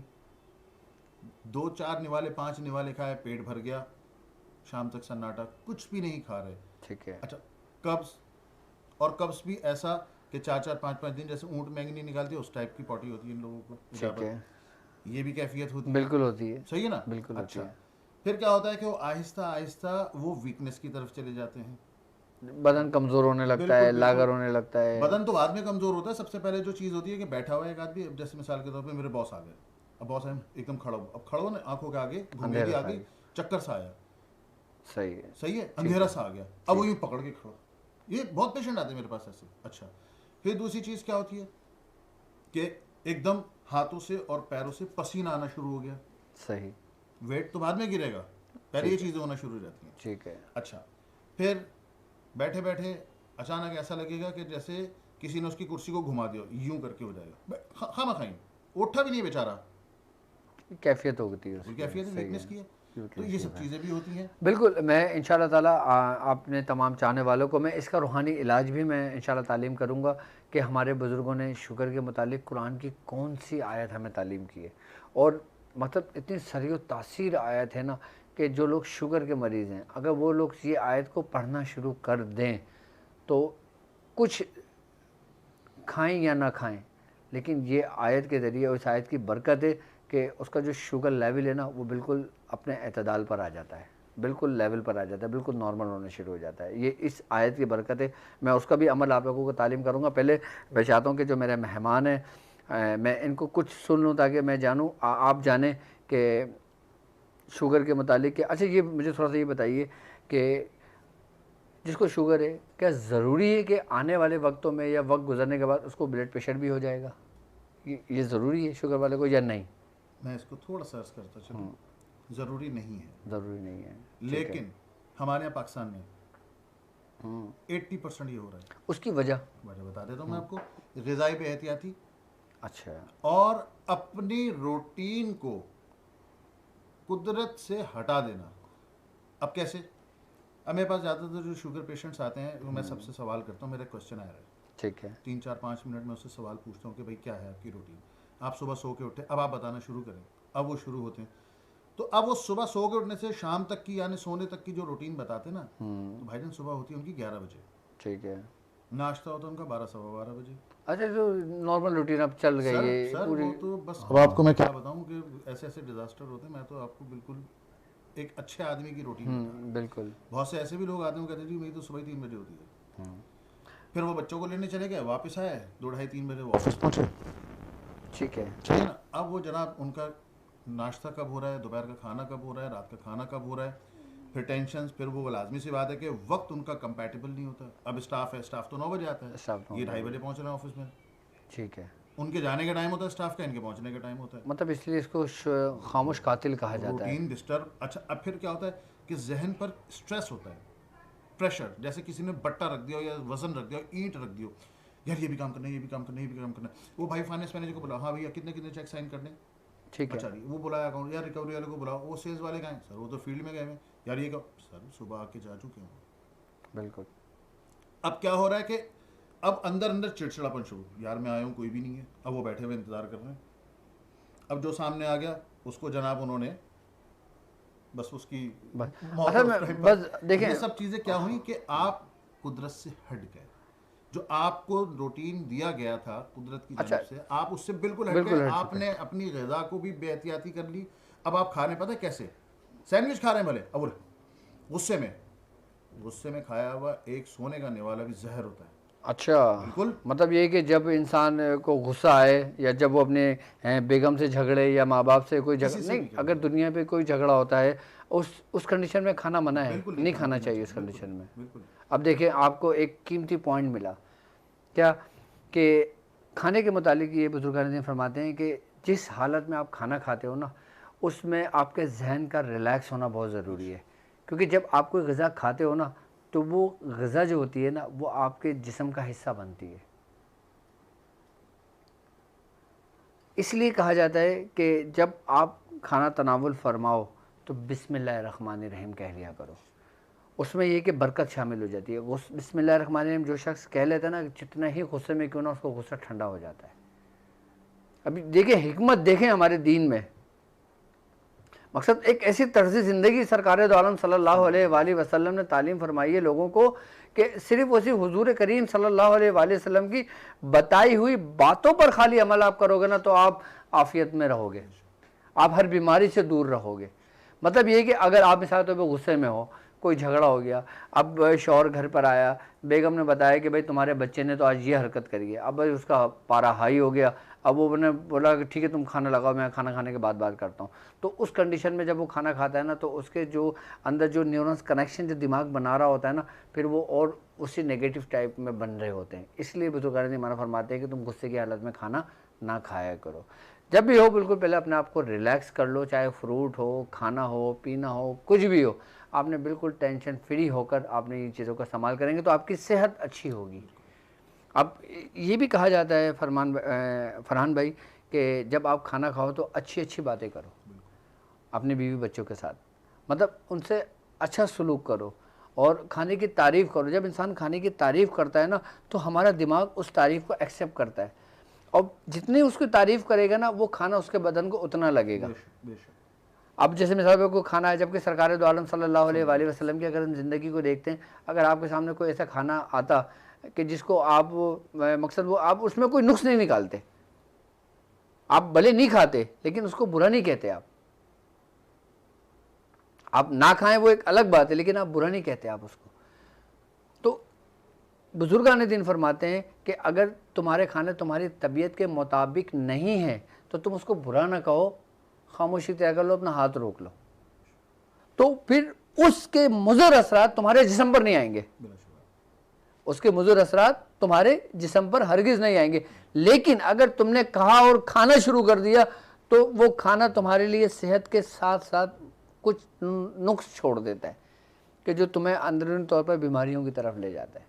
2-4 निवाले 5 निवाले खाए, पेट भर गया, शाम तक सन्नाटा, कुछ भी नहीं खा रहे। ठीक है। अच्छा, कब्ज, और कब्ज भी ऐसा कि 4-4 5-5 दिन जैसे ऊँट मैंगनी निकालती है उस टाइप की पॉटी होती है इन लोगों को। ठीक है। ये भी कैफियत होती है। बिल्कुल होती है। सही है ना? बिल्कुल होती अच्छा, है। फिर क्या होता है कि वो आहिस्ता आहिस्ता वो वीकनेस की तरफ चले जाते हैं। बदन कमज़ोर होने लगता है, बिल्कुल लागर बिल्कुल। होने लगता है। बदन तो बाद में कमजोर होता है। सबसे पहले जो चीज़ होती है कि बैठा हुआ एक आदमी, अब जैसे मिसाल के तौर पे मेरे बॉस आ गए, अब बॉस है एकदम खड़ा हुआ, अब खड़ा हो ना, आंखों के आगे घुमेली अंधेरा आ सा गई, है। चक्कर सा आया। सही है। सही है, अंधेरा सा आ गया, अब वो यूं पकड़ के खड़ा। ये बहुत पेशेंट आते हैं मेरे पास ऐसे। अच्छा, फिर दूसरी चीज़ क्या होती है कि एकदम हाथों से और पैरों से पसीना आना शुरू हो गया। सही। वेट तो बाद में गिरेगा, पहले ये चीज़ें होना शुरू हो जाती हैं। ठीक है। अच्छा, फिर बैठे बैठे अचानक ऐसा लगेगा कि जैसे किसी ने उसकी कुर्सी को घुमा दिया, यूं करके हो जाएगा, खामा खाई उठा भी नहीं बेचारा। कैफियत होती है बिल्कुल उसकी। कैफियत सही वीकनेस है। की है। तो weakness ये की सब है। चीज़ें भी होती हैं। बिल्कुल, मैं इंशाल्लाह ताला आपने तमाम चाहने वालों को मैं इसका रूहानी इलाज भी मैं इंशाल्लाह तालीम करूँगा कि हमारे बुज़ुर्गों ने शुगर के मुतालिक कुरान की कौन सी आयत हमें तालीम की है, और मतलब इतनी सरी व तासीर आयत है ना कि जो लोग शुगर के मरीज़ हैं, अगर वो लोग ये आयत को पढ़ना शुरू कर दें तो कुछ खाएं या ना खाएं, लेकिन ये आयत के ज़रिए, उस आयत की बरकत है कि उसका जो शुगर लेवल है ना वो बिल्कुल अपने एतदाल पर आ जाता है, बिल्कुल लेवल पर आ जाता है, बिल्कुल नॉर्मल होना शुरू हो जाता है। ये इस आयत की बरकत है। मैं उसका भी अमल आप लोगों को तालीम करूँगा। पहले मैं चाहता हूँ कि जो मेरे मेहमान हैं मैं इनको कुछ सुन लूँ ताकि मैं जानूँ, आप जानें कि शुगर के मुतालिक कि अच्छा, ये मुझे थोड़ा सा ये बताइए कि जिसको शुगर है, क्या ज़रूरी है कि आने वाले वक्तों में या वक्त गुजरने के बाद उसको ब्लड प्रेशर भी हो जाएगा? ये ज़रूरी है शुगर वाले को या नहीं? मैं इसको थोड़ा सर्च करता चलूँ, ज़रूरी नहीं है, ज़रूरी नहीं है। लेकिन हमारे यहाँ पाकिस्तान में 80% ये हो रहा है। उसकी वजह? वजह बता देता हूँ मैं आपको, ग़िज़ाई बेहतियाती अच्छा। और अपनी रूटीन को कुदरत से हटा देना। अब कैसे? अब मेरे पास ज़्यादातर जो शुगर पेशेंट्स आते हैं वो मैं सबसे सवाल करता हूँ, मेरा क्वेश्चन आया है, ठीक है। 3-4-5 मिनट में उससे सवाल पूछता हूँ कि भाई क्या है आपकी रूटीन, आप सुबह सो के उठे, अब आप बताना शुरू करें। अब वो शुरू होते हैं, तो अब वो सुबह सो के उठने से शाम तक की यानी सोने तक की जो रूटीन बताते ना, तो भाईजान सुबह होती है उनकी 11 बजे, ठीक है। नाश्ता होता है उनका 12-12:15 बजे। अच्छा, जो नॉर्मल रूटीन अब चल गई है सर पूरी। वो तो बस अब आपको मैं क्या बताऊं कि ऐसे ऐसे डिजास्टर होते हैं। मैं तो आपको बिल्कुल एक अच्छे आदमी की रूटीन बता। बिल्कुल। बहुत से ऐसे भी लोग आते हैं, वो कहते हैं जी मेरी तो सुबह ही 3 बजे होती है। फिर वो बच्चों को लेने चले गए, वापस आए 2-2:30-3 बजे ऑफिस पहुंचे। ठीक है। ठीक है ना? अब वो जनाब उनका नाश्ता कब हो रहा है, दोपहर का खाना कब हो रहा है, रात का खाना कब हो रहा है, फिर टेंशन, फिर वो लाजमी सी बात है कि वक्त उनका कंपैटिबल नहीं होता। अब स्टाफ है, स्टाफ तो 9 बजे आता स्टाफ 9 है, ये बजे। 2:30 बजे पहुंच रहे हैं ऑफिस में। ठीक है। उनके जाने का टाइम होता है स्टाफ का, इनके पहुंचने का टाइम होता है। मतलब इसलिए इसको खामोश कातिल कहा जाता है। Routine disturb. अच्छा, अब फिर क्या होता है कि जहन पर स्ट्रेस होता है, प्रेशर, जैसे किसी ने बट्टा रख दिया हो या वजन रख दिया हो, ईंट रख दियो, यार ये भी काम करना है, ये भी काम करना है, ये भी काम करना है। वो भाई फाइनेंस मैनेजर को बोला, हाँ भैया कितने कितने चेक साइन करने, ठीक है। अच्छा जी। वो बुलाया अकाउंट, यार रिकवरी वाले को बुलाओ। वो सेल्स वाले कहाँ हैं सर, वो तो फील्ड में गए हैं। यार ये कहो सर सुबह आके जा चुके हैं। बिल्कुल। अब क्या हो रहा है कि अब अंदर अंदर चिड़चिड़ापन शुरू, यार मैं आया हूँ कोई भी नहीं है। अब वो बैठे हुए इंतजार कर रहे हैं। अब जो सामने आ गया उसको जनाब उन्होंने बस उसकी बस मौत असल उस में टाइम पर। बस देखें, ये सब चीजें क्या हुई कि आप कुदरत से हट गए। जो आपको रूटीन दिया गया था कुदरत की अच्छा, जानिब से, आप उससे बिल्कुल हट बिल्कुल गए। हट चुके आपने अपनी ग़िज़ा को भी बेहतियाती कर ली। अब आप खा रहे हैं, पता है कैसे, सैंडविच खा रहे हैं भले, अब गुस्से में खाया हुआ एक सोने का निवाला भी जहर होता है। अच्छा, बिल्कुल। मतलब ये कि जब इंसान को गुस्सा आए या जब वो अपने बेगम से झगड़े या माँ बाप से कोई किसी झगड़ा, से नहीं, भी कर अगर लो। दुनिया पे कोई झगड़ा होता है उस कंडीशन में खाना मना है, बिल्कुल नहीं खाना पीना चाहिए उस बिल्कुल, कंडीशन में। बिल्कुल। अब देखिए, आपको एक कीमती पॉइंट मिला क्या, कि खाने के मुतालिक ये बुजुर्गान दीन फरमाते हैं कि जिस हालत में आप खाना खाते हो ना, उसमें आपके जहन का रिलैक्स होना बहुत ज़रूरी है। क्योंकि जब आप कोई ग़िज़ा खाते हो ना, तो वो ग़िज़ा जो होती है ना, वो आपके जिस्म का हिस्सा बनती है। इसलिए कहा जाता है कि जब आप खाना तनावुल फरमाओ तो बिस्मिल्लाहिर्रहमानिर्रहीम कह लिया करो। उसमें ये कि बरकत शामिल हो जाती है। बिस्मिल्लाहिर्रहमानिर्रहीम जो शख्स कह लेता है ना, जितना ही गुस्से में क्यों ना, उसको गुस्सा ठंडा हो जाता है। अभी देखिए, हिकमत देखें हमारे दीन में। मकसद एक ऐसी तर्ज़ ज़िंदगी सरकार दो आलम सल्लल्लाहु अलैहि वसल्लम ने तालीम फरमाई है लोगों को कि सिर्फ़ उसी हुजूर करीम सल्लल्लाहु अलैहि वसल्लम की बताई हुई बातों पर खाली अमल आप करोगे ना, तो आप आफ़ियत में रहोगे, आप हर बीमारी से दूर रहोगे। मतलब ये कि अगर आप मिसाल तौर पर गुस्से में हो, कोई झगड़ा हो गया, अब शौहर घर पर आया, बेगम ने बताया कि भाई तुम्हारे बच्चे ने तो आज ये हरकत करी है, अब भाई उसका पारा हाई हो गया। अब वो ने बोला कि ठीक है तुम खाना लगाओ, मैं खाना खाने के बाद बात करता हूँ। तो उस कंडीशन में जब वो खाना खाता है ना, तो उसके जो अंदर जो न्यूरॉन्स कनेक्शन जो दिमाग बना रहा होता है ना, फिर वो और उसी नेगेटिव टाइप में बन रहे होते हैं। इसलिए बुजुर्गान दीन मना फरमाते हैं कि तुम गुस्से की हालत में खाना ना खाया करो। जब भी हो बिल्कुल पहले अपने आप को रिलैक्स कर लो, चाहे फ्रूट हो, खाना हो, पीना हो, कुछ भी हो, आपने बिल्कुल टेंशन फ्री होकर आपने इन चीज़ों का इस्तेमाल करेंगे तो आपकी सेहत अच्छी होगी। अब ये भी कहा जाता है फरहान भाई कि जब आप खाना खाओ तो अच्छी अच्छी बातें करो अपने बीवी बच्चों के साथ, मतलब उनसे अच्छा सलूक करो और खाने की तारीफ़ करो। जब इंसान खाने की तारीफ़ करता है ना, तो हमारा दिमाग उस तारीफ़ को एक्सेप्ट करता है और जितनी उसकी तारीफ़ करेगा ना, वो खाना उसके बदन को उतना लगेगा। बेशक। अब जैसे मिसाल पे कोई खाना है, जबकि सरकार दो आलम सल्लल्लाहु अलैहि वसल्लम की अगर हम ज़िंदगी को देखते हैं, अगर आपके सामने कोई ऐसा खाना आता कि जिसको आप मकसद वो आप उसमें कोई नुक्स नहीं निकालते, आप भले नहीं खाते लेकिन उसको बुरा नहीं कहते, आप ना खाएं वो एक अलग बात है, लेकिन आप बुरा नहीं कहते आप उसको। तो बुजुर्गान दीन फरमाते हैं कि अगर तुम्हारे खाने तुम्हारी तबीयत के मुताबिक नहीं है तो तुम उसको बुरा ना कहो, खामोशी तय कर लो, अपना हाथ रोक लो, तो फिर उसके मुज़र असरात तुम्हारे जिस्म पर नहीं आएंगे, उसके मुज़र असरात तुम्हारे जिस्म पर हरगिज़ नहीं आएंगे। लेकिन अगर तुमने कहा और खाना शुरू कर दिया तो वो खाना तुम्हारे लिए सेहत के साथ साथ कुछ नुक्स छोड़ देता है कि जो तुम्हें अंदरूनी तौर पर बीमारियों की तरफ ले जाता है।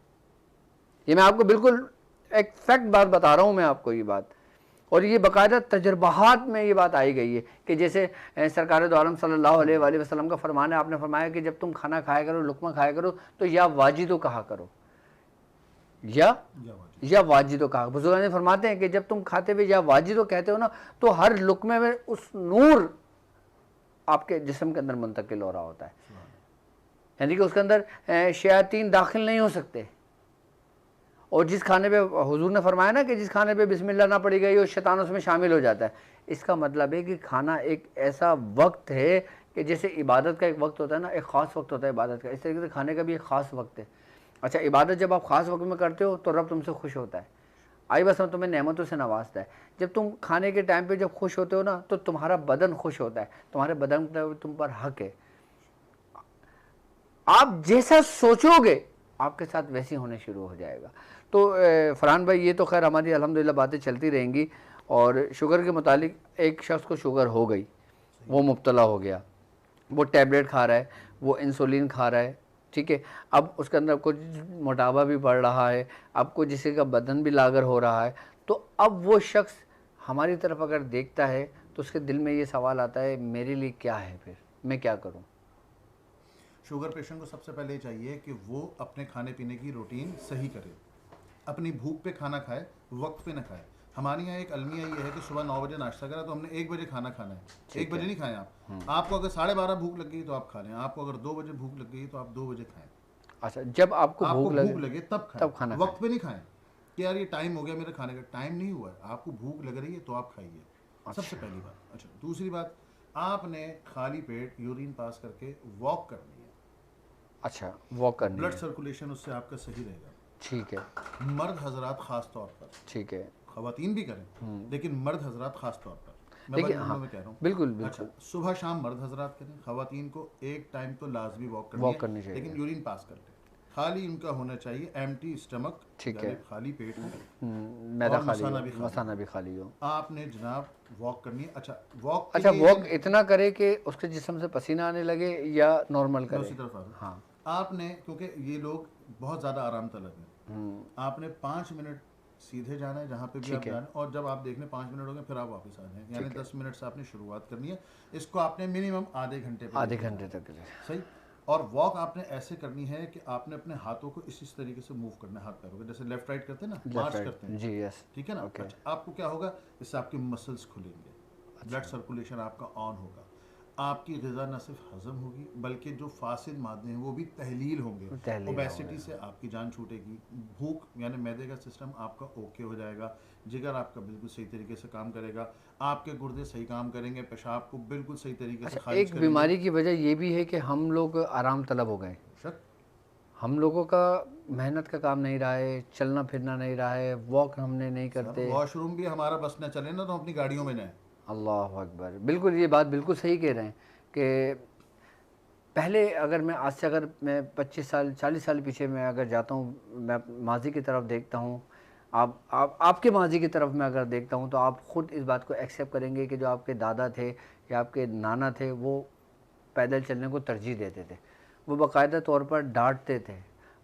ये मैं आपको बिल्कुल एक फैक्ट बात बता रहा हूँ मैं आपको ये बात, और ये बाकायदा तजर्बात में ये बात आई गई है कि जैसे सरकार दो आलम सल्लल्लाहु अलैहि वसल्लम का फरमान है, आपने फरमाया कि जब तुम खाना खाया करो, लुकमा खाया करो, तो या वाजिदो कहा करो, या वाजिदो कहा। बुजुर्ग ने फरमाते हैं कि जब तुम खाते हुए या वाजिदो कहते हो ना, तो हर लुकमे में उस नूर आपके जिस्म के अंदर मुंतकिल हो रहा होता है, यानी कि उसके अंदर शयातीन दाखिल नहीं हो सकते। और जिस खाने पे हुजूर ने फरमाया ना कि जिस खाने पे बिस्मिल्लाह ना पड़ी गई और शैतान उसमें शामिल हो जाता है, इसका मतलब है कि खाना एक ऐसा वक्त है कि जैसे इबादत का एक वक्त होता है ना, एक ख़ास वक्त होता है इबादत का, इस तरीके से खाने का भी एक ख़ास वक्त है। अच्छा, इबादत जब आप ख़ास वक्त में करते हो तो रब तुमसे खुश होता है, आई बस हम तुम्हें नेमतों से नवाजता है। जब तुम खाने के टाइम पे जब खुश होते हो ना, तो तुम्हारा बदन खुश होता है, तुम्हारे बदन पर तुम पर हक है, आप जैसा सोचोगे आपके साथ वैसे होने शुरू हो जाएगा। तो फरहान भाई, ये तो खैर हमारी अल्हम्दुलिल्लाह बातें चलती रहेंगी। और शुगर के मुतालिक एक शख्स को शुगर हो गई, वो मुब्तला हो गया, वो टैबलेट खा रहा है, वो इंसुलिन खा रहा है, ठीक है। अब उसके अंदर कुछ मोटापा भी बढ़ रहा है, अब कुछ किसी का बदन भी लागर हो रहा है, तो अब वो शख्स हमारी तरफ अगर देखता है तो उसके दिल में ये सवाल आता है मेरे लिए क्या है, फिर मैं क्या करूं। शुगर पेशेंट को सबसे पहले ये चाहिए कि वो अपने खाने पीने की रूटीन सही करे, अपनी भूख पे खाना खाए, वक्त पे ना खाए। हमारे यहाँ एक अलमिया ये है कि सुबह 9 बजे नाश्ता करा तो हमने 1 बजे खाना खाना है, 1 बजे नहीं खाएं आप। आपको अगर 12:30 भूख लग गई तो आप खा लें, आपको अगर 2 बजे भूख लग गई तो आप 2 बजे खाएं। अच्छा, जब आपको आपको भूख भूख लगे लगे तब खाएं, तब खाना खाएं। वक्त पे नहीं खाएं कि यार ये टाइम हो गया मेरे खाने का। टाइम नहीं हुआ है, आपको भूख लग रही है तो आप खाइए, सबसे पहली बात। अच्छा, दूसरी बात, आपने खाली पेट यूरिन पास करके वॉक करनी है। अच्छा, वॉक करनी ब्लड है। सर्कुलेशन उससे आपका सही रहेगा। ठीक है। मर्द हजरात खास तौर पर, ठीक है। खवातीन भी करें लेकिन मर्द हजरात खास तौर पर, मैं लेकिन बड़े हाँ, जुमलों में कह रहा हूँ। बिल्कुल अच्छा, बिल्कुल सुबह शाम मर्द हजरात करें, खवातीन को एक टाइम तो लाजमी वॉक करनी वॉक करनी है, चाहिए। लेकिन यूरिन पास कर ले। खाली उनका होना चाहिए एम्प्टी स्टमक, ठीक यानी है। खाली पेट हो मैदा और खाली मसाना हो, भी खाली मसाना हो। भी खाली हो। आपने जनाब वॉक करनी है। अच्छा, वॉक के अच्छा, लिए वॉक इतना करे कि उसके जिस्म से पसीना आने लगे या नॉर्मल मैं करे। उसी तरफ आ रहा हूँ। हाँ। आपने, क्योंकि ये लोग बहुत ज़्यादा आराम तलब हैं, आपने 5 मिनट सीधे जाना है जहाँ पे भी आप ठीक है। जाना है, और जब आप देखने 5 मिनट हो गए फिर आप वापस आ जाएं, यानी ठीक है। 10 मिनट से आपने शुरुआत करनी है। इसको आपने मिनिमम आधे घंटे पे आधे लेके घंटे जाना है। तक के लिए। सही। और वॉक आपने ऐसे करनी है कि आपने अपने हाथों को इस तरीके से मूव करना है, हाथ पैरों को जैसे लेफ्ट राइट करते हैं ना, लेफ्ट मार्च करते राइट, हैं, जी यस। ठीक है ना। ओके। अच्छा, आपको क्या होगा, इससे आपके मसल्स खुलेंगे, ब्लड सर्कुलेशन आपका ऑन होगा, आपकी ग़िज़ा न सिर्फ हजम होगी बल्कि जो फासिद मादे हैं वो भी तहलील होंगे। तहलील ओबेसिटी होगा। से आपकी जान छूटेगी, भूख यानी मैदे का सिस्टम आपका ओके हो जाएगा, जिगर आपका बिल्कुल सही तरीके से काम करेगा, आपके गुर्दे सही काम करेंगे, पेशाब को बिल्कुल सही तरीके से अच्छा, खारिज एक करेंगे। बीमारी की वजह ये भी है कि हम लोग आराम तलब हो गए। शक हम लोगों का मेहनत का काम नहीं रहा है, चलना फिरना नहीं रहा है, वॉक हमने नहीं सर, करते। वॉशरूम भी हमारा बस न चले ना तो हम अपनी गाड़ियों में जाएं। अल्लाह अकबर, बिल्कुल ये बात बिल्कुल सही कह रहे हैं कि पहले अगर मैं आज से अगर मैं 25 साल 40 साल पीछे मैं अगर जाता हूँ, मैं माजी की तरफ देखता हूँ, आप आपके माजी की तरफ मैं अगर देखता हूँ तो आप ख़ुद इस बात को एक्सेप्ट करेंगे कि जो आपके दादा थे या आपके नाना थे वो पैदल चलने को तरजीह देते थे। वो बाकायदा तौर पर डांटते थे,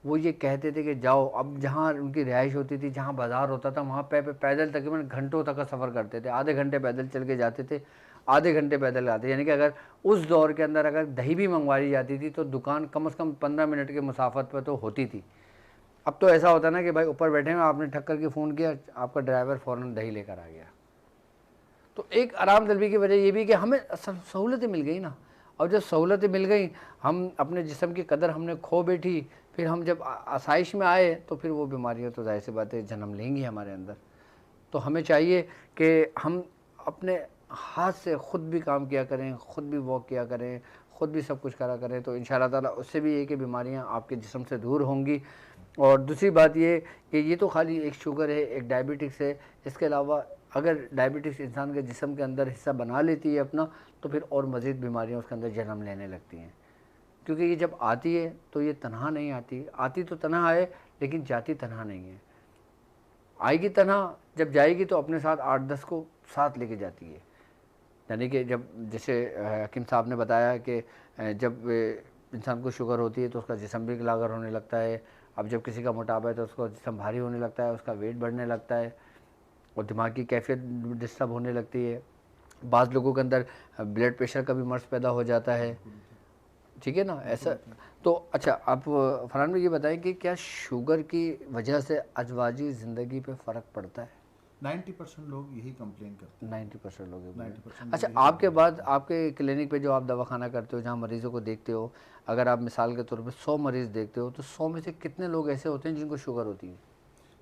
वो ये कहते थे कि जाओ। अब जहाँ उनकी रिहाइश होती थी, जहाँ बाज़ार होता था, वहाँ पे पैदल तकरीबन घंटों तक का सफ़र करते थे। आधे घंटे पैदल चल के जाते थे, आधे घंटे पैदल आते। यानी कि अगर उस दौर के अंदर अगर दही भी मंगवाई जाती थी तो दुकान कम से कम 15 मिनट के मुसाफत पर तो होती थी। अब तो ऐसा होता ना कि भाई ऊपर बैठे हैं, आपने ठक करके फ़ोन किया, आपका ड्राइवर फ़ौरन दही लेकर आ गया। तो एक आराम तलबी की वजह ये भी कि हमें सहूलतें मिल गई ना, और जब सहूलतें मिल गई हम अपने जिस्म की कदर हमने खो बैठी। फिर हम जब आसाइश में आए तो फिर वो बीमारियाँ तो जाहिर सी बात है जन्म लेंगी हमारे अंदर। तो हमें चाहिए कि हम अपने हाथ से ख़ुद भी काम किया करें, ख़ुद भी वॉक किया करें, ख़ुद भी सब कुछ करा करें, तो इंशाअल्लाह ताला उससे भी ये कि बीमारियाँ आपके जिस्म से दूर होंगी। और दूसरी बात ये कि ये तो खाली एक शुगर है, एक डायबिटिक्स है, इसके अलावा अगर डायबिटिक्स इंसान के जिस्म के अंदर हिस्सा बना लेती है अपना, तो फिर और मज़ीद बीमारियाँ उसके अंदर जन्म लेने लगती हैं। क्योंकि ये जब आती है तो ये तनहा नहीं आती, आती तो तनहा है लेकिन जाती तनहा नहीं है। आएगी तनहा, जब जाएगी तो अपने साथ 8-10 को साथ लेके जाती है। यानी कि जब जैसे हकीम साहब ने बताया कि जब इंसान को शुगर होती है तो उसका जिस्म भी लागर होने लगता है। अब जब किसी का मोटापा है तो उसका जिस्म भारी होने लगता है, उसका वेट बढ़ने लगता है और दिमाग की कैफियत डिस्टर्ब होने लगती है। बाज़ लोगों के अंदर ब्लड प्रेशर का भी मर्ज़ पैदा हो जाता है, ठीक है ना ऐसा। तो अच्छा, आप फरहान भाई ये बताएं कि क्या शुगर की वजह से अजवाजी ज़िंदगी पे फ़र्क पड़ता है? 90% लोग यही कंप्लेन करते हैं। 90% लोग ये बोलें। 90% लोग अच्छा, यही आपके complain बाद करते हैं। आपके क्लिनिक पे जो आप दवाखाना करते हो, जहाँ मरीज़ों को देखते हो, अगर आप मिसाल के तौर पे 100 मरीज़ देखते हो तो 100 में से कितने लोग ऐसे होते हैं जिनको शुगर होती है?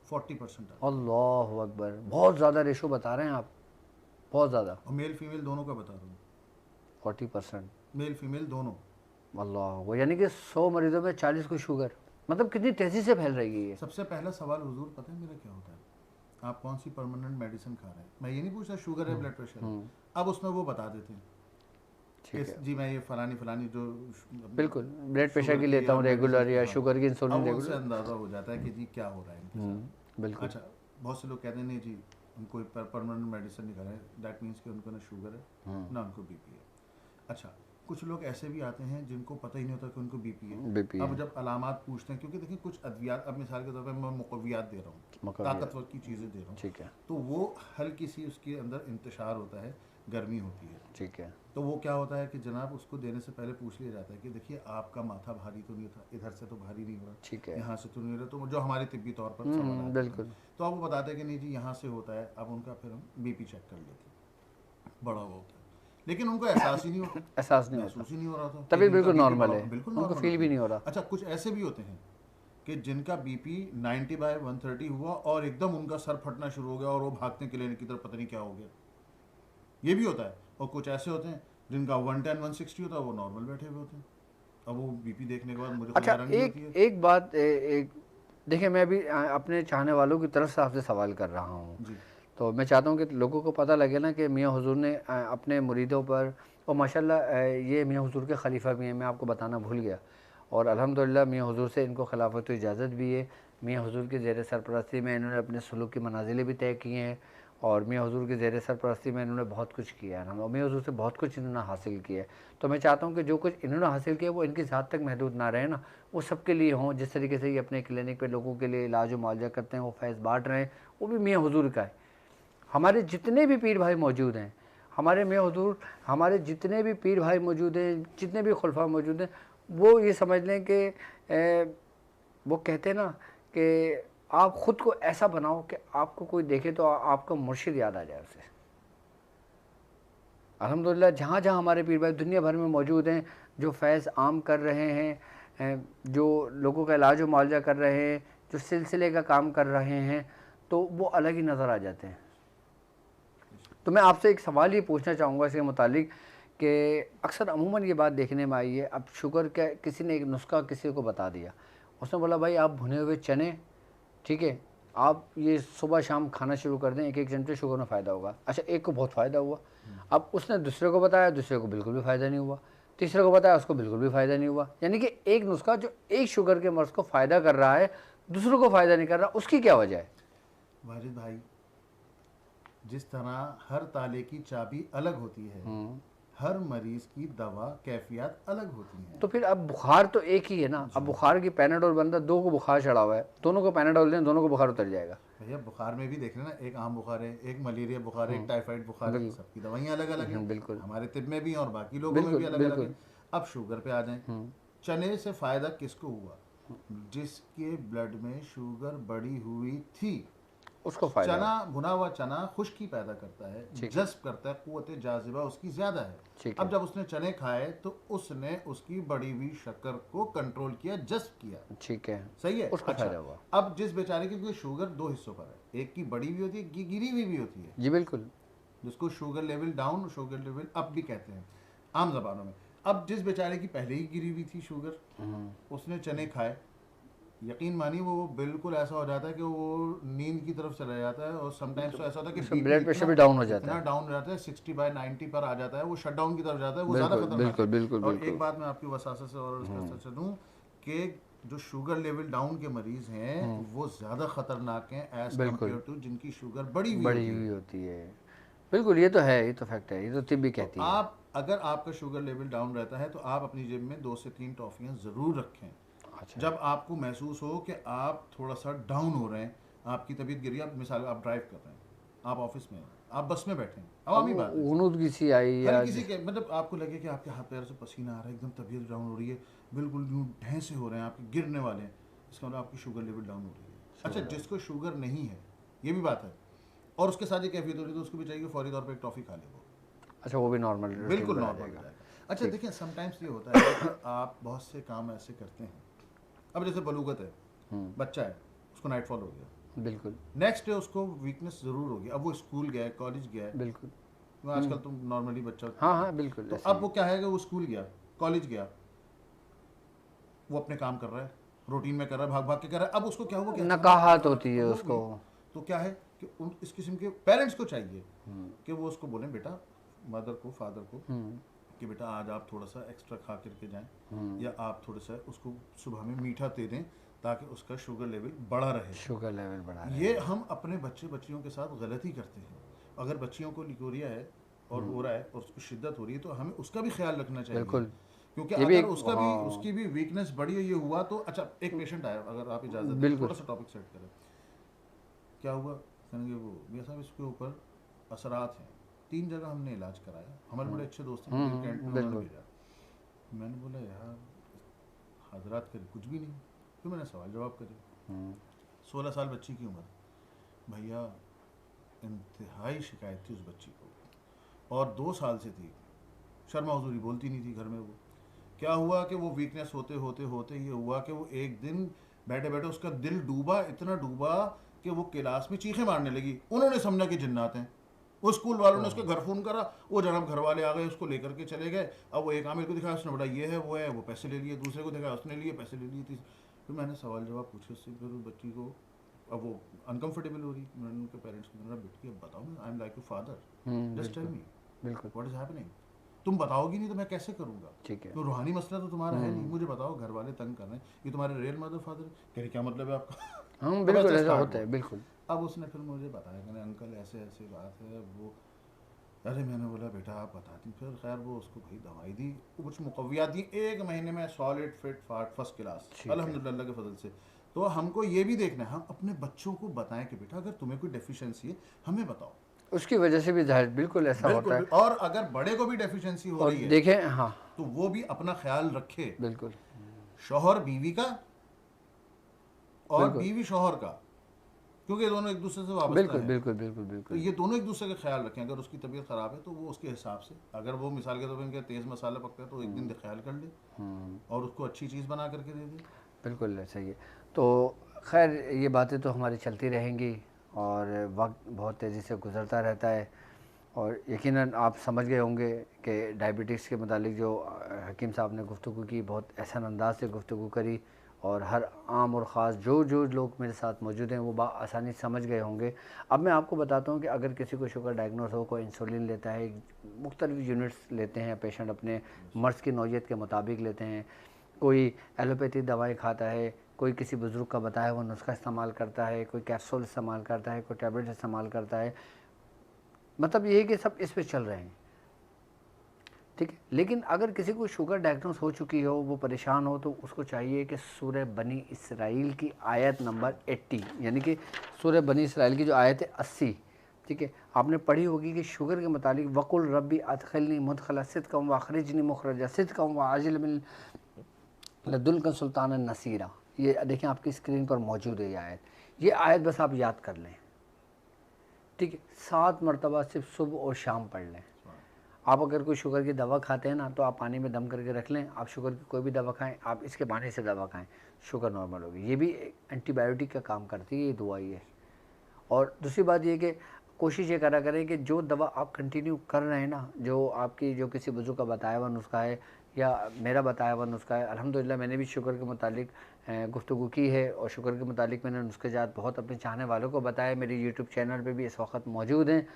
40% अल्लाह अकबर, बहुत ज़्यादा रेशो बता रहे हैं आप, बहुत ज़्यादा। और मेल फीमेल दोनों का बता रहा हूँ, 40%। मेल फीमेल दोनों। अल्लाह, वो यानी कि 100 मरीज़ों में 40 को शुगर, मतलब कितनी तेज़ी से फैल रही है ये। सबसे पहला सवाल हुजूर पता है मेरा क्या होता है, आप कौन सी परमानेंट मेडिसिन खा रहे हैं? मैं ये नहीं पूछता शुगर है ब्लड प्रेशर है, अब उसमें वो बता देते हैं ठीक है, जी मैं ये फलानी फलानी जो बिल्कुल ब्लड प्रेशर शुगर की की लेता या हूँ मेडिसिन रेगुलर, की, या हाँ, शुगर की अब इंसुलिन उनसे रेगुलर। अंदाज़ा हो जाता है कि जी क्या हो रहा है इनके साथ। बिल्कुल। अच्छा, बहुत से लोग कहते हैं नहीं जी हम कोई परमानेंट मेडिसिन नहीं खा रहे हैं, दैट मीन्स कि उनको ना शुगर है ना उनको बीपी है। अच्छा, कुछ लोग ऐसे भी आते हैं जिनको पता ही नहीं होता कि उनको बीपी है। बीपी अब है। जब अलामात पूछते हैं, क्योंकि देखिए कुछ अद्वियात, अब मिसाल के तौर पर मैं मुकव्वियात दे रहा हूँ, मुकव्वियात। ताकतवर की चीज़ें दे रहा हूँ, ठीक है, तो वो हल्की सी उसके अंदर इंतशार होता है, गर्मी होती है, ठीक है, तो वो क्या होता है कि जनाब उसको देने से पहले पूछ लिया जाता है कि देखिए आपका माथा भारी तो नहीं था, इधर से तो भारी नहीं हो रहा, ठीक है। यहाँ से तो नहीं हो रहा, तो जो हमारे तिब्बी तौर पर सवाल आते हैं, बिल्कुल। तो आप वो बताते हैं कि नहीं जी यहाँ से होता है। अब उनका फिर हम बीपी चेक कर लेते हैं, बड़ा हुआ होता है, लेकिन उनको एहसास ही नहीं होता, एहसास नहीं होता, महसूस ही नहीं हो रहा था तभी कि बिल्कुल इनका बीपी नॉर्मल बढ़ा, है, बिल्कुल उनको नॉर्मल फील होती भी है। नहीं हो रहा। अच्छा, कुछ ऐसे भी होते हैं कि जिनका बीपी 90/130 हुआ और एकदम उनका सर फटना शुरू हो गया और वो भागते क्लिनिक की तरफ, पता नहीं क्या हो गया, ये भी होता है। और कुछ ऐसे होते हैं जिनका 110-160 होता है, वो नॉर्मल बैठे हुए होते हैं। अब वो बीपी देखने के बाद मुझे कोई अच्छा, हैरानी एक होती है। एक बात एक देखिए, मैं अभी अपने चाहने वालों की तरफ से आपसे सवाल कर रहा हूँ, जी तो मैं चाहता हूँ कि लोगों को पता लगे ना कि मियाँ हुजूर ने अपने मुरीदों पर, और माशाल्लाह ये मियाँ हुजूर के खलीफा भी हैं, मैं आपको बताना भूल गया, और अल्हम्दुलिल्लाह मियाँ हुजूर से इनको खिलाफत की इजाज़त भी है। मियाँ हुजूर की ज़ेर सरपरस्ती में इन्होंने अपने सलूक की मनाजिलें भी तय की हैं, और मियाँ हुजूर की ज़ेर सरपरस्ती में इन्होंने बहुत कुछ किया है, और मियाँ हुजूर से बहुत कुछ इन्होंने हासिल किया है। तो मैं चाहता हूँ कि जो कुछ इन्होंने हासिल किया वो इनकी ज़ात तक महदूद ना रहे ना, वो सबके लिए हों। जिस तरीके से ये अपने क्लिनिक पे लोगों के लिए इलाज व मुआवजा करते हैं, वो फैज़ बाँट रहे हैं, वो भी मियाँ हुजूर का है। हमारे जितने भी पीर भाई मौजूद हैं, हमारे मियाँ हुजूर, हमारे जितने भी पीर भाई मौजूद हैं, जितने भी खुलफा मौजूद हैं, वो ये समझ लें कि वो कहते हैं ना कि आप ख़ुद को ऐसा बनाओ कि आपको कोई देखे तो आपका मुर्शिद याद आ जाए उसे। अल्हम्दुलिल्लाह जहाँ जहाँ हमारे पीर भाई दुनिया भर में मौजूद हैं, जो फैज़ आम कर रहे हैं, जो लोगों का इलाज व मुआवजा कर रहे हैं, जो सिलसिले का काम कर रहे हैं, तो वो अलग ही नज़र आ जाते हैं। तो मैं आपसे एक सवाल ये पूछना चाहूँगा इसके मुतालिक कि अक्सर अमूमन ये बात देखने में आई है, अब शुगर का किसी ने एक नुस्खा किसी को बता दिया, उसने बोला भाई आप भुने हुए चने, ठीक है, आप ये सुबह शाम खाना शुरू कर दें, एक एक चमचे, शुगर में फ़ायदा होगा। अच्छा, एक को बहुत फ़ायदा हुआ, अब उसने दूसरे को बताया, दूसरे को बिल्कुल भी फ़ायदा नहीं हुआ, तीसरे को बताया, उसको बिल्कुल भी फ़ायदा नहीं हुआ। यानी कि एक नुस्खा जो एक शुगर के मर्ज़ को फ़ायदा कर रहा है, दूसरों को फ़ायदा नहीं कर रहा, उसकी क्या वजह है? वाजिद भाई, जिस तरह हर ताले की चाबी अलग होती है, हर मरीज की दवा कैफियत अलग होती है। तो फिर अब बुखार तो एक ही है ना, अब बुखार की पैनाडोल बंदा, दो को बुखार चढ़ा हुआ है, दोनों को पैनाडोल दें, दोनों को बुखार उतर जाएगा। भैया बुखार में भी देख रहे ना, एक आम बुखार है, एक मलेरिया बुखार है, एक टाइफाइड बुखार है, सबकी दवाइयाँ अलग अलग हैं। बिल्कुल हमारे तिब में भी और बाकी लोगों में बिल्कुल भी अलग अलग बिल्कुल। है। अब शुगर पे आ जाएं, चने से फायदा किसको हुआ? जिसके ब्लड में शुगर बढ़ी हुई थी। उसको फ़ायदा चना, है। भुना हुआ चना खुश्की पैदा करता है, जज्ब करता है, कुव्वत जाज़िबा उसकी ज्यादा है। ठीक अब है, जब उसने चने खाए तो उसने उसकी बढ़ी हुई शक्कर को कंट्रोल किया, जज्ब किया। ठीक है, सही है। उसको अच्छा, फ़ायदा हुआ। अब जिस बेचारे की, क्योंकि शुगर दो हिस्सों पर है, एक की बड़ी भी होती है, एक की गिरी हुई भी होती है, जी बिल्कुल। जिसको sugar level down, sugar level up भी कहते हैं आम जबानों में। अब जिस बेचारे की पहले ही गिरी हुई थी शुगर, उसने चने खाए, यकीन मानिए वो बिल्कुल ऐसा हो जाता है कि वो नींद की तरफ चला जाता है, और समटाइम्स तो ऐसा होता है कि उसका बीपी ब्लड प्रेशर भी डाउन हो जाता इतना है। डाउन हो जाता है, 60/90 पर आ जाता है, वो शट डाउन की तरफ जाता है, वो ज़्यादा बिल्कुल खतरनाक बिल्कुल है। बिल्कुल और बिल्कुल। एक बात मैं आपकी वसासत से और इसका सच दूँ कि जो शुगर लेवल डाउन के मरीज हैं वो ज़्यादा खतरनाक हैं एज बिल्कुल कम्पेयर टू जिनकी शुगर बढ़ी हुई बढ़ी होती हुई है। होती है। बिल्कुल, ये तो है, ये तो फैक्ट है, ये तो तिब भी तो कहती है। आप, अगर आपका शुगर लेवल डाउन रहता है तो आप अपनी जेब में 2 से 3 टॉफ़ियाँ ज़रूर रखें। अच्छा, जब आपको महसूस हो कि आप थोड़ा सा डाउन हो रहे हैं, आपकी तबीयत गिरी, आप मिसाल आप ड्राइव कर रहे हैं, आप ऑफिस में हैं, आप बस में बैठे हैं, अब अवामी बात है, गुनूदगी सी आई या हल्की सी के मतलब आपको लगे कि आपके हाथ पैर से पसीना आ रहा है, एकदम तबीयत डाउन हो रही है, बिल्कुल यूँ ढैंसे हो रहे हैं, आपके गिरने वाले हैं, इसका मतलब आपकी शुगर लेवल डाउन हो रही है। अच्छा, जिसको शुगर नहीं है, ये भी बात है, और उसके साथ ये कैफियत हो रही है, तो उसको भी चाहिए कि फौरी तौर पर एक टॉफ़ी खा ले वो, अच्छा, वो भी नॉर्मल बिल्कुल आ नॉर्मल हो जाएगा। जाएगा। अच्छा देखिए, समटाइम्स ये होता है कि आप बहुत से काम ऐसे करते हैं, अब जैसे बलूगत है, बच्चा है, उसको नाइटफॉल हो गया, बिल्कुल नेक्स्ट डे उसको वीकनेस ज़रूर होगी, अब वो स्कूल गया है, कॉलेज गया है, बिल्कुल। वो आजकल तो नॉर्मली बच्चा, हाँ हाँ बिल्कुल, तो ऐसे अब ही। वो क्या है कि वो स्कूल गया, कॉलेज गया, वो अपने काम कर रहा है, रूटीन में कर रहा है, भाग भाग के कर रहा है, अब उसको क्या हुआ कि नकाहत होती है उसको। तो क्या है कि उन इस किस्म के पेरेंट्स को चाहिए कि वो उसको बोलें, बेटा, मदर को, फादर को, कि बेटा आज आप थोड़ा सा एक्स्ट्रा खा करके जाएं, या आप थोड़ा सा उसको सुबह में मीठा दे दें ताकि उसका शुगर लेवल बढ़ा रहे। शुगर लेवल बढ़ा रहे ये हम अपने बच्चियों के साथ गलती करते हैं। अगर बच्चियों को लिकोरिया है और हो रहा है और उसकी शिद्दत हो रही है, तो हमें उसका भी ख्याल रखना चाहिए। बिल्कुल। क्योंकि ये भी अगर एक उसका भी उसकी भी वीकनेस बढ़ी ये हुआ तो अच्छा, एक पेशेंट आया, अगर आप इजाज़त दें बिल्कुल। थोड़ा सा टॉपिक सेट करें। क्या हुआ, कहेंगे वो भैया साहब इसके ऊपर असरात हैं, 3 जगह हमने इलाज कराया, हमारे बड़े अच्छे दोस्त हैं, मुझे कैंट में उन्होंने बिल्कुल। भेजा। मैंने बोला यार हजरात करे कुछ भी नहीं, फिर मैंने सवाल जवाब करे। 16 साल बच्ची की उम्र, भैया इंतहाई शिकायत थी उस बच्ची को और 2 साल से थी, शर्मा हुजूरी बोलती नहीं थी घर में। वो क्या हुआ कि वो वीकनेस होते होते होते ये हुआ कि वो एक दिन बैठे बैठे उसका दिल डूबा, इतना डूबा कि वो क्लास में चीखें मारने लगी। उन्होंने समझा कि जिन्नात हैं। वो स्कूल वालों ने उसके घर फ़ोन करा, वो जनाब घर वाले आ गए, उसको लेकर के चले गए। अब वो एक आमिर को दिखाया, उसने बोला ये है वो है, वो पैसे ले लिए। दूसरे को दिखाया, उसने लिए पैसे ले लिए। फिर मैंने सवाल जवाब पूछे उससे, फिर उस बच्ची को अब वो अनकंफर्टेबल हो रही। मैंने उनके पेरेंट्स को बोला बेटी अब बताओ ना, I am like your father, just tell me बिल्कुल। What is happening. तुम बताओगी नहीं तो मैं कैसे करूंगा। ठीक है। तो रूहानी मसला तो तुम्हारा है नहीं, मुझे बताओ घर वाले तंग कर रहे हैं, ये तुम्हारे रियल मदर फादर कह रहे क्या मतलब है आपका। तो बिल्कुल वैसे ऐसा start होता है। हुआ। बिल्कुल। अब उसने फिर मुझे बताया कि अंकल ऐसे ऐसे बात है वो। अरे मैंने बोला बेटा आप बताती, फिर खैर वो उसको भाई दवाई दी, कुछ मुकव्वियात दी, 1 महीने में सॉलिड फिट फाट फर्स्ट क्लास अल्हम्दुलिल्लाह के फजल से। तो हमको ये भी देखना है, हम अपने बच्चों को बताएं कि बेटा अगर तुम्हें कोई डेफिशिएंसी है हमें बताओ। उसकी वजह से भी जाहिर बिल्कुल ऐसा होता है। और अगर बड़े को भी डेफिशिएंसी हो और रही है देखें, हाँ तो वो भी अपना ख्याल रखे, बिल्कुल शौहर बीवी का और बिल्कुल बीवी शौहर का, क्योंकि ये दोनों एक दूसरे से वाबस्ता बिल्कुल हैं। बिल्कुल बिल्कुल तो बिल्कुल ये दोनों एक दूसरे का ख्याल रखें। अगर उसकी तबीयत ख़राब है तो वो उसके हिसाब से, अगर वो मिसाल के तौर पर इनका तेज़ मसाला पकता है तो एक दिन ख्याल कर ले और उसको अच्छी चीज़ बना करके दे दे। बिल्कुल सही है। तो खैर ये बातें तो हमारी चलती रहेंगी और वक्त बहुत तेज़ी से गुज़रता रहता है। और यकीनन आप समझ गए होंगे कि डायबिटीज़ के मुतालिक जो हकीम साहब ने गुफ्तगू की, बहुत एहसन अंदाज से गुफ्तगू करी और हर आम और ख़ास जो जो लोग मेरे साथ मौजूद हैं वो आसानी समझ गए होंगे। अब मैं आपको बताता हूँ कि अगर किसी को शुगर डायग्नोस हो, कोई इंसुलिन लेता है, मुख्तलिफ यूनिट्स लेते हैं, पेशेंट अपने मर्ज़ की नौइयत के मुताबिक लेते हैं, कोई एलोपैथी दवाई खाता है, कोई किसी बुज़ुर्ग का बताया हुआ नुस्खा इस्तेमाल करता है, कोई कैप्सूल इस्तेमाल करता है, कोई टैबलेट इस्तेमाल करता है, मतलब ये है कि सब इस पे चल रहे हैं, ठीक है। लेकिन अगर किसी को शुगर डायग्नोस हो चुकी हो, वो परेशान हो, तो उसको चाहिए कि सूरह बनी इसराइल की आयत नंबर 80, यानी कि सूरह बनी इसराइल की जो आयत है 80, ठीक है, आपने पढ़ी होगी कि शुगर के मुतालिक वकुल रब्बी अदखिलनी मुदखला सिद्क़म व अखरिजनी मुखरजा सिद्क़म व आजिल मिन लदुन्का सुल्तान नसीरा। ये देखें आपकी स्क्रीन पर मौजूद है ये आयत। ये आयत बस आप याद कर लें, ठीक है, 7 मरतबा सिर्फ सुबह और शाम पढ़ लें। आप अगर कोई शुगर की दवा खाते हैं ना तो आप पानी में दम करके रख लें। आप शुगर की कोई भी दवा खाएं, आप इसके पानी से दवा खाएं, शुगर नॉर्मल होगी। ये भी एंटीबायोटिक का काम करती है ये दवा ही है। और दूसरी बात ये कि कोशिश ये करा करें कि जो दवा आप कंटिन्यू कर रहे हैं ना, जो आपकी जो किसी बुजुर्ग का बताया हुआ नुस्खा है या मेरा बताया हुआ नुस्खा है, अल्हम्दुलिल्लाह मैंने भी शुगर के मुतालिक गुफ्तगू की है और शुगर के मुतालिक मैंने नुस्खे जात बहुत अपने चाहने वालों को बताया। मेरे यूट्यूब चैनल पे भी इस वक्त मौजूद हैं।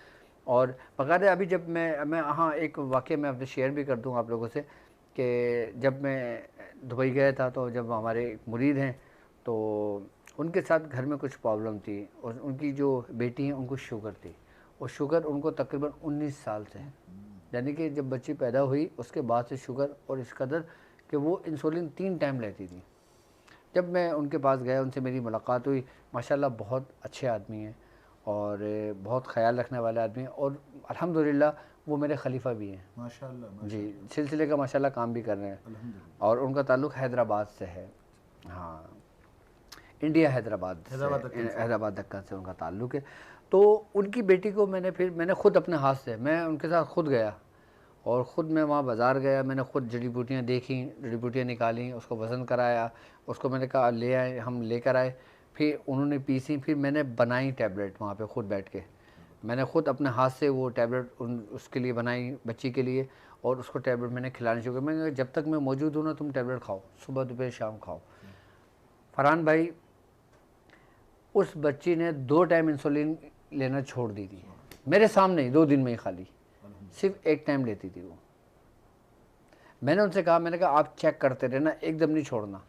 और बकायदा अभी जब मैं हाँ एक वाक़या मैं आपसे शेयर भी कर दूँ आप लोगों से कि जब मैं दुबई गया था तो जब हमारे एक मुरीद हैं तो उनके साथ घर में कुछ प्रॉब्लम थी और उनकी जो बेटी हैं उनको शुगर थी और शुगर उनको तकरीबन 19 साल से है, यानी कि जब बच्ची पैदा हुई उसके बाद से शुगर और इस कदर कि वो इंसुलिन 3 टाइम लेती थी। जब मैं उनके पास गया, उनसे मेरी मुलाकात हुई, माशाल्लाह बहुत अच्छे आदमी हैं और बहुत ख्याल रखने वाले आदमी हैं और अल्हम्दुलिल्लाह वो मेरे खलीफा भी हैं माशाल्लाह जी, सिलसिले का माशाल्लाह काम भी कर रहे हैं अल्हम्दुलिल्लाह। और उनका ताल्लुक़ हैदराबाद से है। हाँ, इंडिया हैदराबाद से, हैदराबाद दक्कन से उनका ताल्लुक़ है। तो उनकी बेटी को मैंने ख़ुद अपने हाथ से मैं उनके साथ ख़ुद गया और ख़ुद मैं वहाँ बाज़ार गया, मैंने ख़ुद जड़ी बूटियाँ देखी, जड़ी बूटियाँ निकाली, उसको वज़न कराया, उसको मैंने कहा ले आए, हम लेकर आए, फिर उन्होंने पीसी, फिर मैंने बनाई टैबलेट वहाँ पे ख़ुद बैठ के। मैंने ख़ुद अपने हाथ से वो टैबलेट उसके लिए बनाई, बच्ची के लिए, और उसको टैबलेट मैंने खिलाने शुरू किया। मैंने जब तक मैं मौजूद हूँ ना तुम टैबलेट खाओ, सुबह दोपहर शाम खाओ। फरहान भाई, उस बच्ची ने 2 टाइम इंसुलिन लेना छोड़ दी थी मेरे सामने ही, 2 दिन में ही खाली, सिर्फ 1 टाइम लेती थी वो। मैंने उनसे कहा, मैंने कहा आप चेक करते रहना, एकदम नहीं छोड़ना,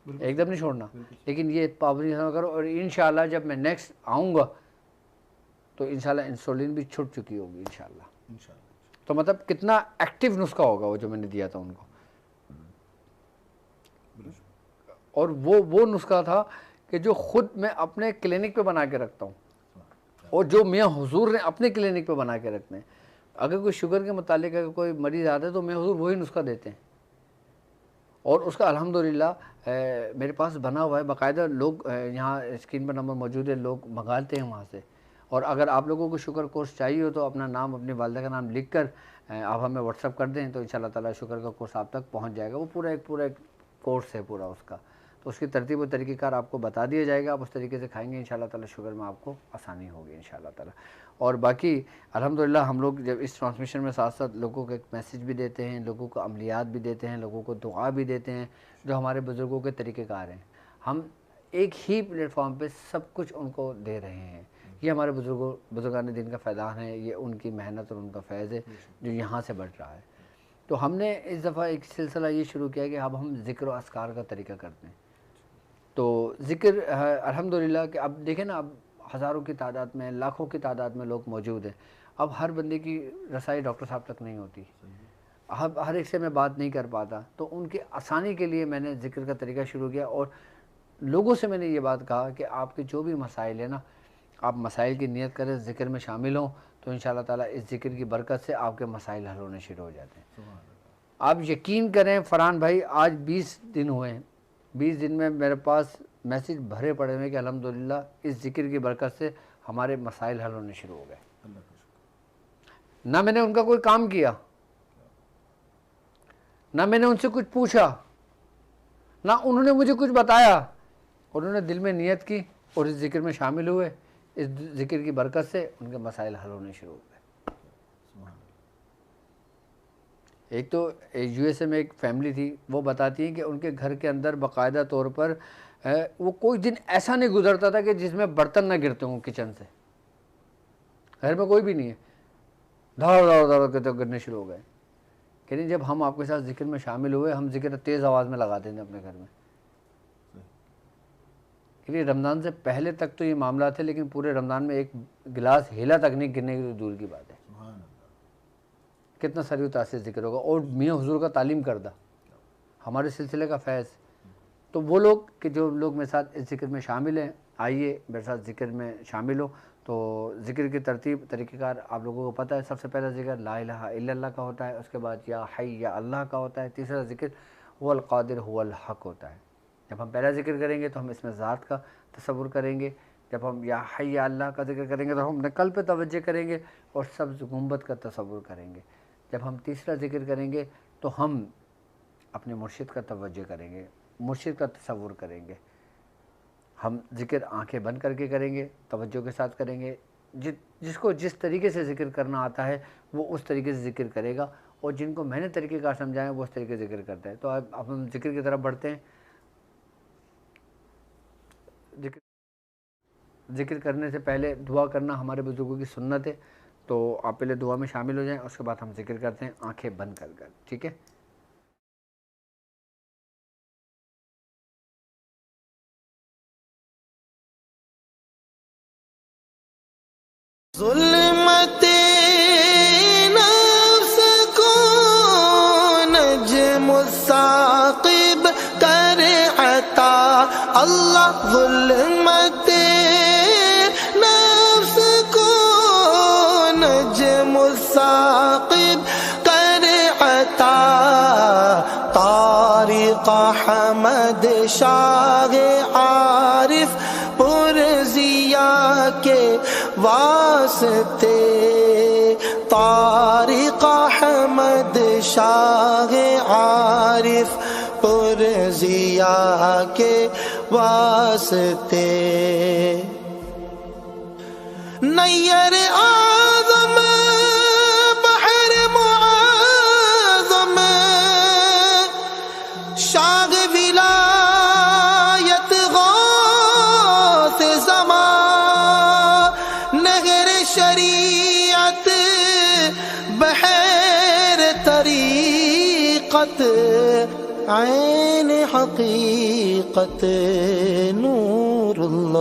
एकदम नहीं छोड़ना, लेकिन ये पाबंदी करो और इंशाल्लाह जब मैं नेक्स्ट आऊँगा तो इंशाल्लाह इंसुलिन भी छूट चुकी होगी इंशाल्लाह। इंशाल्लाह। तो मतलब कितना एक्टिव नुस्खा होगा वो जो मैंने दिया था उनको। और वो नुस्खा था कि जो खुद मैं अपने क्लिनिक पे बना के रखता हूँ और जो मियाँ हुजूर ने अपने क्लिनिक पे बना के रखते हैं। अगर कोई शुगर के मुतालिक अगर कोई मरीज़ आता है तो मियाँ हुजूर वही नुस्खा देते हैं और उसका अल्हम्दुलिल्लाह मेरे पास बना हुआ है बाकायदा। लोग यहाँ स्क्रीन पर नंबर मौजूद है, लोग मंगाते हैं वहाँ से। और अगर आप लोगों को शुगर कोर्स चाहिए हो तो अपना नाम, अपनी वालदा का नाम लिख कर आप हमें व्हाट्सअप कर दें तो इंशाल्लाह ताला शुगर का कोर्स आप तक पहुँच जाएगा। वो पूरा एक कोर्स है पूरा उसका, तो उसकी तरतीब व तरीक़ेकार आपको बता दिया जाएगा। आप उस तरीके से खाएंगे इंशाल्लाह ताला शुगर में आपको आसानी होगी इंशाल्लाह ताला। और बाकी अल्हम्दुलिल्लाह हम लोग जब इस ट्रांसमिशन में साथ साथ लोगों को एक मैसेज भी देते हैं, लोगों को अमलियात भी देते हैं, लोगों को दुआ भी देते हैं जो हमारे बुज़ुर्गों के तरीक़ेकार हैं। हम एक ही प्लेटफॉर्म पे सब कुछ उनको दे रहे हैं। ये हमारे बुजुर्गान दीन का फ़ैज़ान है, ये उनकी मेहनत और उनका फैज़ है जो यहाँ से बढ़ रहा है। तो हमने इस दफ़ा एक सिलसिला ये शुरू किया कि अब हम ज़िक्र व अस्कार का तरीका करते हैं। तो ज़िक्र अल्हम्दुलिल्लाह कि अब देखें ना, अब हज़ारों की तादाद में, लाखों की तादाद में लोग मौजूद हैं। अब हर बंदे की रसाई डॉक्टर साहब तक नहीं होती, हर एक से मैं बात नहीं कर पाता। तो उनकी आसानी के लिए मैंने ज़िक्र का तरीका शुरू किया और लोगों से मैंने ये बात कहा कि आपके जो भी मसाइल है ना, आप मसाइल की नियत करें, ज़िक्र में शामिल हों तो इंशाल्लाह ताला इस ज़िक्र की बरकत से आपके मसाइल हल होने शुरू हो जाते हैं। आप यकीन करें फ़रहान भाई, आज 20 दिन हुए हैं, 20 दिन में मेरे पास मैसेज भरे पड़े हुए कि अल्हम्दुलिल्लाह इस ज़िक्र की बरकत से हमारे मसाइल हल होने शुरू हो गए। ना मैंने उनका कोई काम किया, ना मैंने उनसे कुछ पूछा, ना उन्होंने मुझे कुछ बताया, उन्होंने दिल में नियत की और इस ज़िक्र में शामिल हुए। इस ज़िक्र की बरकत से उनके मसाइल हल होने शुरू हो गए। एक तो यूएसए में एक फैमिली थी, वो बताती है कि उनके घर के अंदर बाकायदा तौर पर वो कोई दिन ऐसा नहीं गुजरता था कि जिसमें बर्तन ना गिरते हों किचन से। घर में कोई भी नहीं है, धाड़ धाड़ धाड़ के तो गिरने शुरू हो गए। कहते जब हम आपके साथ ज़िक्र में शामिल हुए, हम ज़िक्र तेज़ आवाज़ में लगाते थे अपने घर में। क्योंकि रमज़ान से पहले तक तो ये मामला थे, लेकिन पूरे रमज़ान में एक गिलास हिला तक नहीं गिरने की दूर की बात है। कितना सरी तासीर ज़िक्र होगा। और मियाँ हुजूर का तालीम करदा हमारे सिलसिले का फैज़। तो वो लोग कि जो लोग मेरे साथ इस ज़िक्र में शामिल हैं, आइए मेरे साथ ज़िक्र में शामिल हो। तो ज़िक्र की तरतीब तरीक़ेकार आप लोगों को पता है। सबसे पहला ज़िक्र ला इलाहा इल्लल्लाह का होता है, उसके बाद या हई या अल्लाह का होता है, तीसरा ज़िक्र हुवल क़ादिर हुवल हक़ होता है। जब हम पहला ज़िक्र करेंगे तो हम इसमें ज़ात का तसव्वुर करेंगे। जब हम या हई या अल्लाह का ज़िक्र करेंगे तो हम नकल पे तवज्जो करेंगे और सब्ज़ गुंबद का तसव्वुर करेंगे। जब हम तीसरा ज़िक्र करेंगे तो हम अपने मुर्शिद का तवज्जो करेंगे, मुर्शिद का तसव्वुर करेंगे। हम ज़िक्र आंखें बंद करके करेंगे, तवज्जो के साथ करेंगे। जिसको जिस तरीके से ज़िक्र करना आता है वो उस तरीके से ज़िक्र करेगा, और जिनको मैंने तरीक़ेकार समझाया वो उस तरीके से ज़िक्र करता है। तो अब हम ज़िक्र की तरफ बढ़ते हैं। ज़िक्र करने से पहले दुआ करना हमारे बुज़ुर्गों की सुन्नत है। तो आप पहले दुआ में शामिल हो जाएं, उसके बाद हम ज़िक्र करते हैं आंखें बंद कर कर। ठीक है। ज़ुल्मते नफ्स को नज्म साक़िब करे अता अल्लाह। ज़ुल्मते नफ्स को नज्म साक़िब करे अता। तारिक़ अहमद शाह आरिफ पुरज़िया के वास्ते। तारिक़ अहमद शाह आरिफ पुरज़िया के वास्ते। नैयर आज़म बहर मुआज़म शाग विलायत गौस ज़मा। नहर शरीयत बहर तरीक़त ऐन हक़ीक़त नूरुल्लाह।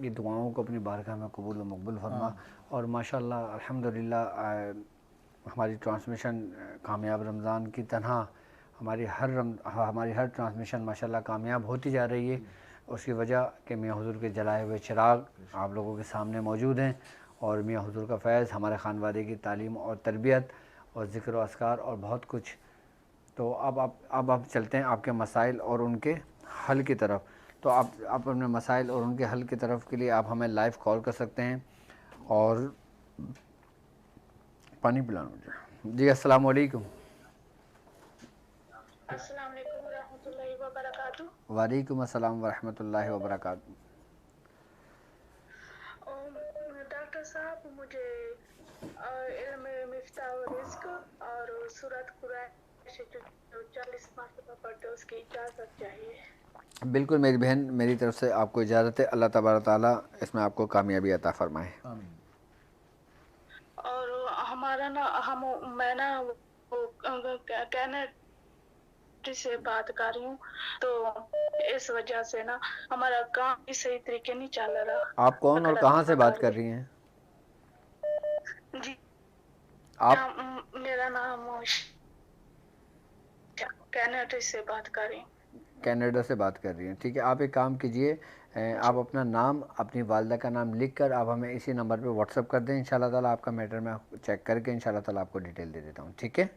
ये दुआओं को अपनी बारगाह में कबूल व मकबूल फरमा। और माशाल्लाह अल्हम्दुलिल्लाह हमारी ट्रांसमिशन कामयाब रमज़ान की तरह हमारी हर ट्रांसमिशन माशाल्लाह कामयाब होती जा रही है। उसकी वजह कि मियाँ हुज़ूर के जलाए हुए चिराग आप लोगों के सामने मौजूद हैं और मियाँ हुज़ूर का फैज़, हमारे खानवादे की तालीम और तरबियत और ज़िक्र व अस्कार और बहुत कुछ। तो अब आप चलते हैं आपके मसाइल और उनके हल की तरफ। तो आप अपने मसाइल और उनके हल की तरफ के लिए आप हमें लाइव कॉल कर सकते हैं। और पानी पिलाना मुझे। जी अस्सलाम वालेकुम। अस्सलाम वालेकुम रहमतुल्लाहि व बरकातुहू। वालेकुम अस्सलाम व रहमतुल्लाहि व बरकातुहू। डॉक्टर साहब, मुझे इल्म मिफ्ताह व रिज़्क और सूरत कुरैश जो 40 मरतबा पढ़ते उसकी इजाज़त चाहिए। बिल्कुल मेरी बहन, मेरी तरफ से आपको इजाज़त है। अल्लाह तबारक ताला इसमें आपको कामयाबी अता फरमाए। आमीन। और हमारा ना मैं ना वो कनाडा से बात कर रही हूँ, तो इस वजह से ना हमारा काम भी सही तरीके नहीं चल रहा। आप कौन और कहाँ से बात कर रही हैं? जी आप मेरा नाम कनाडा से बात कर रही हूँ। कनाडा से बात कर रही हैं, ठीक है। आप एक काम कीजिए, आप अपना नाम, अपनी वालदा का नाम लिख कर आप हमें इसी नंबर पे व्हाट्सअप कर दें। इंशाल्लाह ताला आपका मैटर मैं चेक करके इंशाल्लाह ताला आपको डिटेल दे देता हूँ, ठीक है।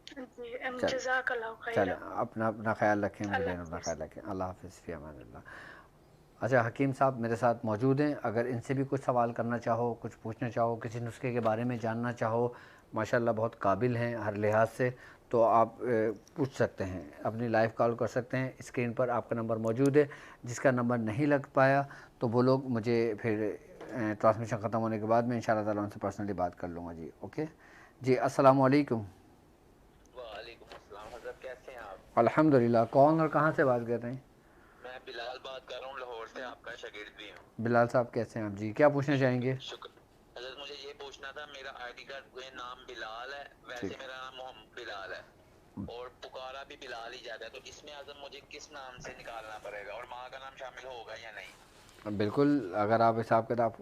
जज़ाकल्लाह चले, खैर। अपना ख्याल रखें मेरी बहन, अपना ख्याल रखें। अल्लाह हाफ़िज़, फ़ी अमानिल्लाह। अच्छा, हकीम साहब मेरे साथ मौजूद हैं। अगर इनसे भी कुछ सवाल करना चाहो, कुछ पूछना चाहो, किसी नुस्खे के बारे में जानना चाहो, माशाल्लाह बहुत काबिल हैं हर लिहाज से, तो आप पूछ सकते हैं, अपनी लाइव कॉल कर सकते हैं। स्क्रीन पर आपका नंबर मौजूद है। जिसका नंबर नहीं लग पाया तो वो लोग मुझे फिर ट्रांसमिशन ख़त्म होने के बाद में इंशाल्लाह ताला उनसे पर्सनली बात कर लूँगा। जी ओके जी। अस्सलाम वालेकुम। वालेकुम अस्सलाम। हज़रत कैसे हैं आप? अल्हम्दुलिल्लाह। कौन और कहाँ से बात कर रहे हैं? मैं बिलाल बात कर रहा हूँ, लाहौर से, आपका शागिर्द भी हूँ। बिलाल साहब कैसे हैं आप? जी क्या पूछना चाहेंगे? शुक्र। हज़रत मुझे ये पूछना था, मेरा आईडी कार्ड में नाम बिलाल है, वैसे ठीक। मेरा नाम मोहम्मद बिलाल है और पुकारा भी बिलाल ही जाता है, तो इसमें आज़म मुझे किस नाम से निकालना पड़ेगा और माँ का नाम शामिल होगा या नहीं? बिल्कुल, अगर आप हिसाब किताब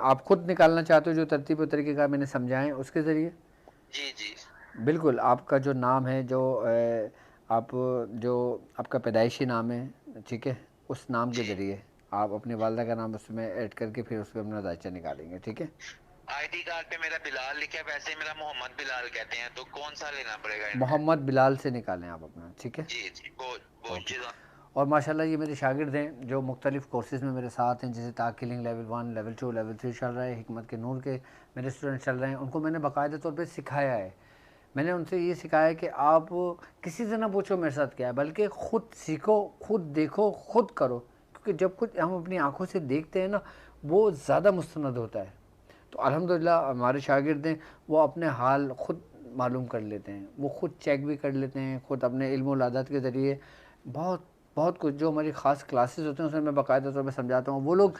आप खुद निकालना चाहते हो जो तरतीब और तरीके का मैंने समझाएं उसके ज़रिए। जी जी। बिल्कुल, आपका जो नाम है, जो आपका पैदाइशी नाम है, ठीक है, उस नाम के जी। ज़रिए आप अपनी वालदा का नाम उसमें ऐड करके फिर उसको अपना दायचा निकालेंगे, ठीक है। आईडी कार्ड पे मेरा बिलाल लिखा है, वैसे मेरा मोहम्मद बिलाल कहते हैं, तो कौन सा लेना पड़ेगा इनमें? मोहम्मद बिलाल से निकालें आप अपना, ठीक है। जी जी। बहुत चीज़। और माशाल्लाह ये मेरे शागिर्द हैं जो मुख्तलिफ़ कोर्सेज़ में मेरे साथ हैं, जैसे ताकिलिंग लेवल 1, लेवल 2, लेवल 3 चल रहा है। हिकमत के नूर के मेरे स्टूडेंट चल रहे हैं। उनको मैंने बाकायदा तौर पे सिखाया है। मैंने उनसे ये सिखाया है कि आप किसी से ना पूछो मेरे साथ क्या है, बल्कि ख़ुद सीखो, ख़ुद देखो, ख़ुद करो। क्योंकि जब कुछ हम अपनी आँखों से देखते हैं ना, वो ज़्यादा मुस्तनद होता है। तो अल्हम्दुलिल्लाह हमारे शागिर्द हैं, वो अपने हाल ख़ुद मालूम कर लेते हैं, वो ख़ुद चेक भी कर लेते हैं, ख़ुद अपने इल्म और आदत के ज़रिए बहुत कुछ। जो हमारी ख़ास क्लासेस होते हैं उसमें मैं बाकायदा तौर पर समझाता हूँ। वो लोग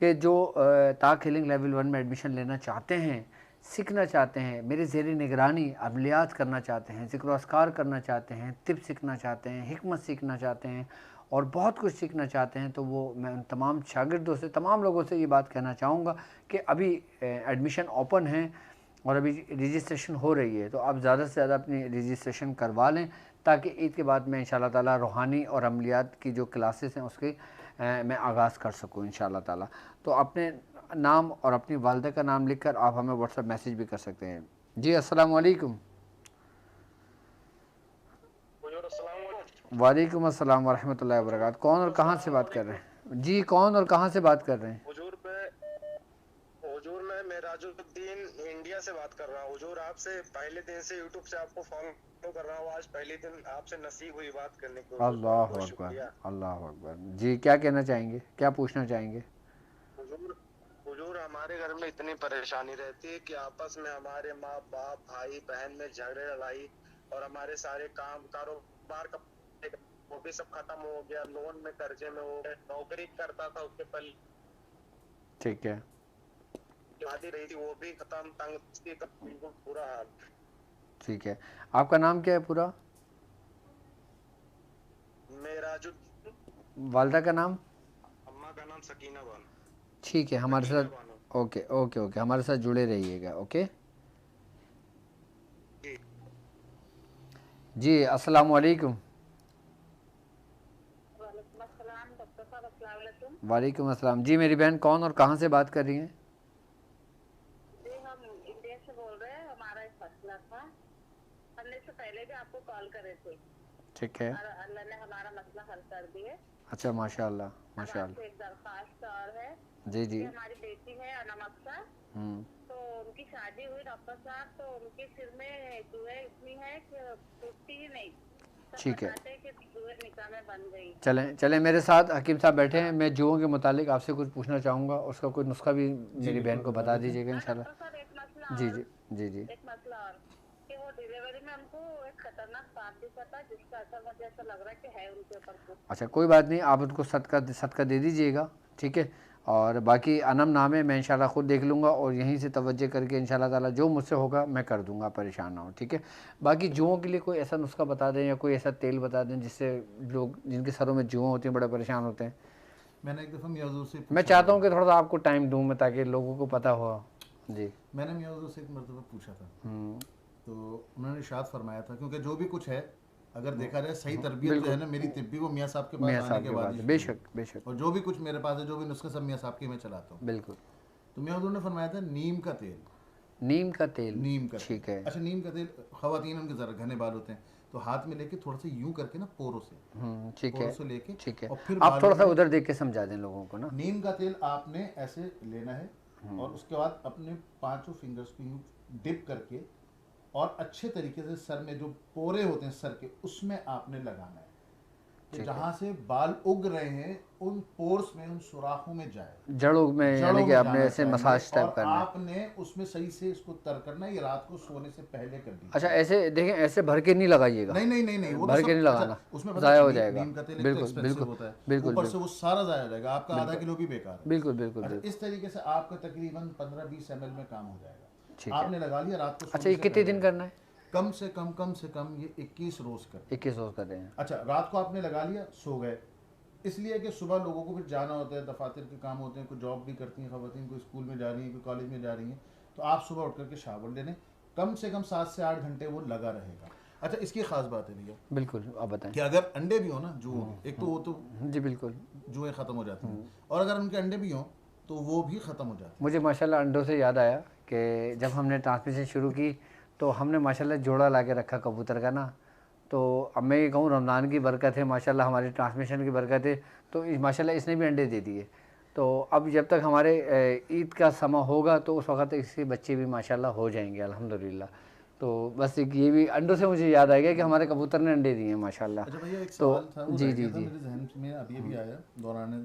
कि जो ताकिलिंग लेवल 1 में एडमिशन लेना चाहते हैं, सीखना चाहते हैं, मेरे ज़ेरे निगरानी अमलियात करना चाहते हैं, ज़िक्र अस्कार करना चाहते हैं, तिब सीखना चाहते हैं, हिकमत सीखना चाहते हैं और बहुत कुछ सीखना चाहते हैं, तो वो मैं उन तमाम शागिर्दों से, तमाम लोगों से ये बात कहना चाहूँगा कि अभी एडमिशन ओपन है और अभी रजिस्ट्रेशन हो रही है। तो आप ज़्यादा से ज़्यादा अपनी रजिस्ट्रेशन करवा लें ताकि ईद के बाद मैं इंशाल्लाह ताला रूहानी और अमलियात की जो क्लासेस हैं उसके मैं आगाज़ कर सकूँ इंशाल्लाह ताला। तो अपने नाम और अपनी वालदा का नाम लिखकर आप हमें व्हाट्सएप मैसेज भी कर सकते हैं। जी अस्सलाम वालेकुम। वालेकुम अस्सलाम वरहमतुल्लाहि वबरकातुहू। कौन और कहाँ से बात कर रहे हैं? जी कौन और कहाँ से बात कर रहे हैं? हुजूर मैं मेराजुद्दीन इंडिया से बात कर रहा हूँ। हुजूर आपसे पहले दिन से यूट्यूब से आपको फॉलो कर रहा हूँ, आज पहले दिन आपसे नसीब हुई बात करने को। अल्लाह अकबर, अल्लाह अकबर। जी क्या कहना चाहेंगे, क्या पूछना चाहेंगे? हुजूर हमारे घर में इतनी परेशानी रहती है कि आपस में हमारे माँ बाप भाई बहन में झगड़े लड़ाई और हमारे सारे काम कारोबार का वो भी सब खत्म हो गया, लोन में कर्जे में हो गए, नौकरी करता था उसके पहले, ठीक है, शादी रही थी वो भी खत्म, तंग बिल्कुल पूरा हाल। ठीक है, आपका नाम क्या है पूरा? वालदा का नाम? अम्मा का नाम सकीना बानो। ठीक है, हमारे साथ बानो। ओके ओके ओके, हमारे साथ जुड़े रहिएगा। ओके जी। जी, अस्सलाम वालेकुम। वालेकुम अस्सलाम डॉक्टर साहब, अस्सलाम वालेकुम। वालेकुम अस्सलाम। जी मेरी बहन, कौन और कहाँ से बात कर रही हैं? जी हम इंडिया से बोल रहे हैं। हमारा एक मसला था, हमने इससे पहले भी आपको कॉल करे थे ठीक है। और अल्लाह ने हमारा मसला हल कर दिए। अच्छा, माशाल्लाह अब माशाल्लाह। आपसे एक दरख्वास्त और है जी जी। कि हमारी बेटी है अनम अख्तर, तो उनकी शादी हुई डॉक्टर साहब, तो उनके सिर में जुए इतनी है कि टूटती ही नहीं। सब ठीक है। बताते हैं कि जुए निकाह में बन गई। चलें चलें, मेरे साथ हकीम साहब बैठे हैं। मैं जुओं के मुतालिक आपसे कुछ पूछना चाहूँगा, उसका कोई नुस्खा भी मेरी बहन को बता दीजिएगा हाँ इंशाल्लाह। डॉक्टर साहब, एक मसला जी और, जी जी जी। एक मसला और कि वो डिलीवरी में हमको एक खतरनाक सांप दिखा था, जिसका असर मुझे ऐसा लग रहा है कि है उनके ऊपर कुछ। अच्छा, कोई बात नहीं, आप उनको सदका दे दीजिएगा, ठीक है। और बाकी अनम नाम है, मैं इंशाल्लाह ख़ुद देख लूँगा और यहीं से तवज्जो करके इंशाल्लाह ताला जो मुझसे होगा मैं कर दूँगा, परेशान ना हो, ठीक है। बाकी जुओं के लिए कोई ऐसा नुस्खा बता दें या कोई ऐसा तेल बता दें जिससे लोग जिनके सरों में जुएँ होती हैं बड़े परेशान होते हैं। मैंने एक दफ़ा मियाँ हुज़ूर से मैं चाहता हूँ कि थोड़ा सा आपको टाइम दूँ मैं, ताकि लोगों को पता हो। जी। मैंने मियाँ हुज़ूर से एक मरतबा पूछा था, तो उन्होंने इरशाद फरमाया था, क्योंकि जो भी कुछ है अगर देखा जाए सही तरबियत जो है ना मेरी तिब्बी, वो मियाँ साहब के मियाँ पास साहब आने के के बाद बाद, ही शुरू बेशक हुई। बेशक, और जो भी कुछ मेरे पास है, जो भी नुस्खे सब मियाँ साहब के मैं चलाता हूँ। बिल्कुल। तो मियाँ हुज़ूर ने फरमाया था नीम का तेल। नीम का तेल, नीम का ठीक तेल। है। अच्छा, नीम का तेल, खवातीन उनके ज़रा घने बाल होते हैं, तो हाथ में लेके थोड़ा सा यूं करके ना पोरों से, ठीक पोरों है से लेके, ठीक है। और फिर आप थोड़ा बालों सा में उधर देख के समझा दें लोगों को ना। नीम का तेल आपने ऐसे लेना है और उसके बाद अपने पांचों फिंगर्स को यूं डिप करके और अच्छे तरीके से सर में जो पोरे होते हैं सर के, उसमें आपने लगाना है कि जहां से बाल उग रहे हैं उन पोर्स में, उन सुराखों में जाए, जड़ों में, यानी कि में आपने जाना ऐसे चाहिए। मसाज टाइप और करना है। आपने उसमें सही से इसको तर करना है, ये रात को सोने से पहले कर दीजिए। अच्छा, ऐसे देखें, ऐसे भर के नहीं लगाइएगा। नहीं नहीं नहीं नहीं, वो तो भर सब के नहीं लगाना, अच्छा, उसमें ज़ाया हो नीम जाएगा। का तेल एक तो बिल्कुल एक्सपेंसिव बिल्कुल होता है, बिल्कुल ऊपर से वो सारा ज़ाया हो जाएगा, आपका आधा किलो भी बेकार है। बिल्कुल बिल्कुल अच्छा, बिल्कुल। इस तरीके से आपका तकरीबन 15-20 ml में काम हो जाएगा। ठीक है। आपने लगा लिया रात को अच्छा, सोने ये से कितने पहले। दिन करना है? कम से कम ये 21 रोज कर। 21 रोज कर रहे हैं। अच्छा, रात को आपने लगा लिया, सो गए, इसलिए कि सुबह लोगों को फिर जाना होता है, दफातर के काम होते हैं, कोई जॉब भी करती हैं खवातीन, कोई स्कूल में जा रही हैं, कोई कॉलेज में जा रही हैं, तो आप सुबह उठ करके शावर ले लें, कम से कम 7 से 8 घंटे वो लगा रहेगा। अच्छा, इसकी खास बात है भैया, बिल्कुल, आप बताएं। कि अगर अंडे भी हो ना जुओं के, एक तो वो तो जी बिल्कुल। जुएं ख़त्म हो जाती हैं, और अगर उनके अंडे भी हों तो वो भी ख़त्म हो जाते हैं। मुझे माशाल्लाह अंडों से याद आया कि जब हमने ट्रांसमिशन शुरू की तो हमने माशाल्लाह जोड़ा ला के रखा कबूतर का ना, तो अब मैं ये कहूँ रमज़ान की बरकत है, माशाल्लाह हमारी ट्रांसमिशन की बरकत है, तो माशाल्लाह इसने भी अंडे दे दिए। तो अब जब तक हमारे ईद का समा होगा तो उस वक्त इसके बच्चे भी माशाल्लाह हो जाएंगे अल्हम्दुलिल्लाह। तो बस एक ये भी अंडों से मुझे याद आ गया कि हमारे कबूतर ने अंडे दिए हैं माशाल्लाह। अच्छा भैया, एक तो सवाल था, वो जी रह जी गया था जी। मेरे जहन में, अभी अभी आया दौरान,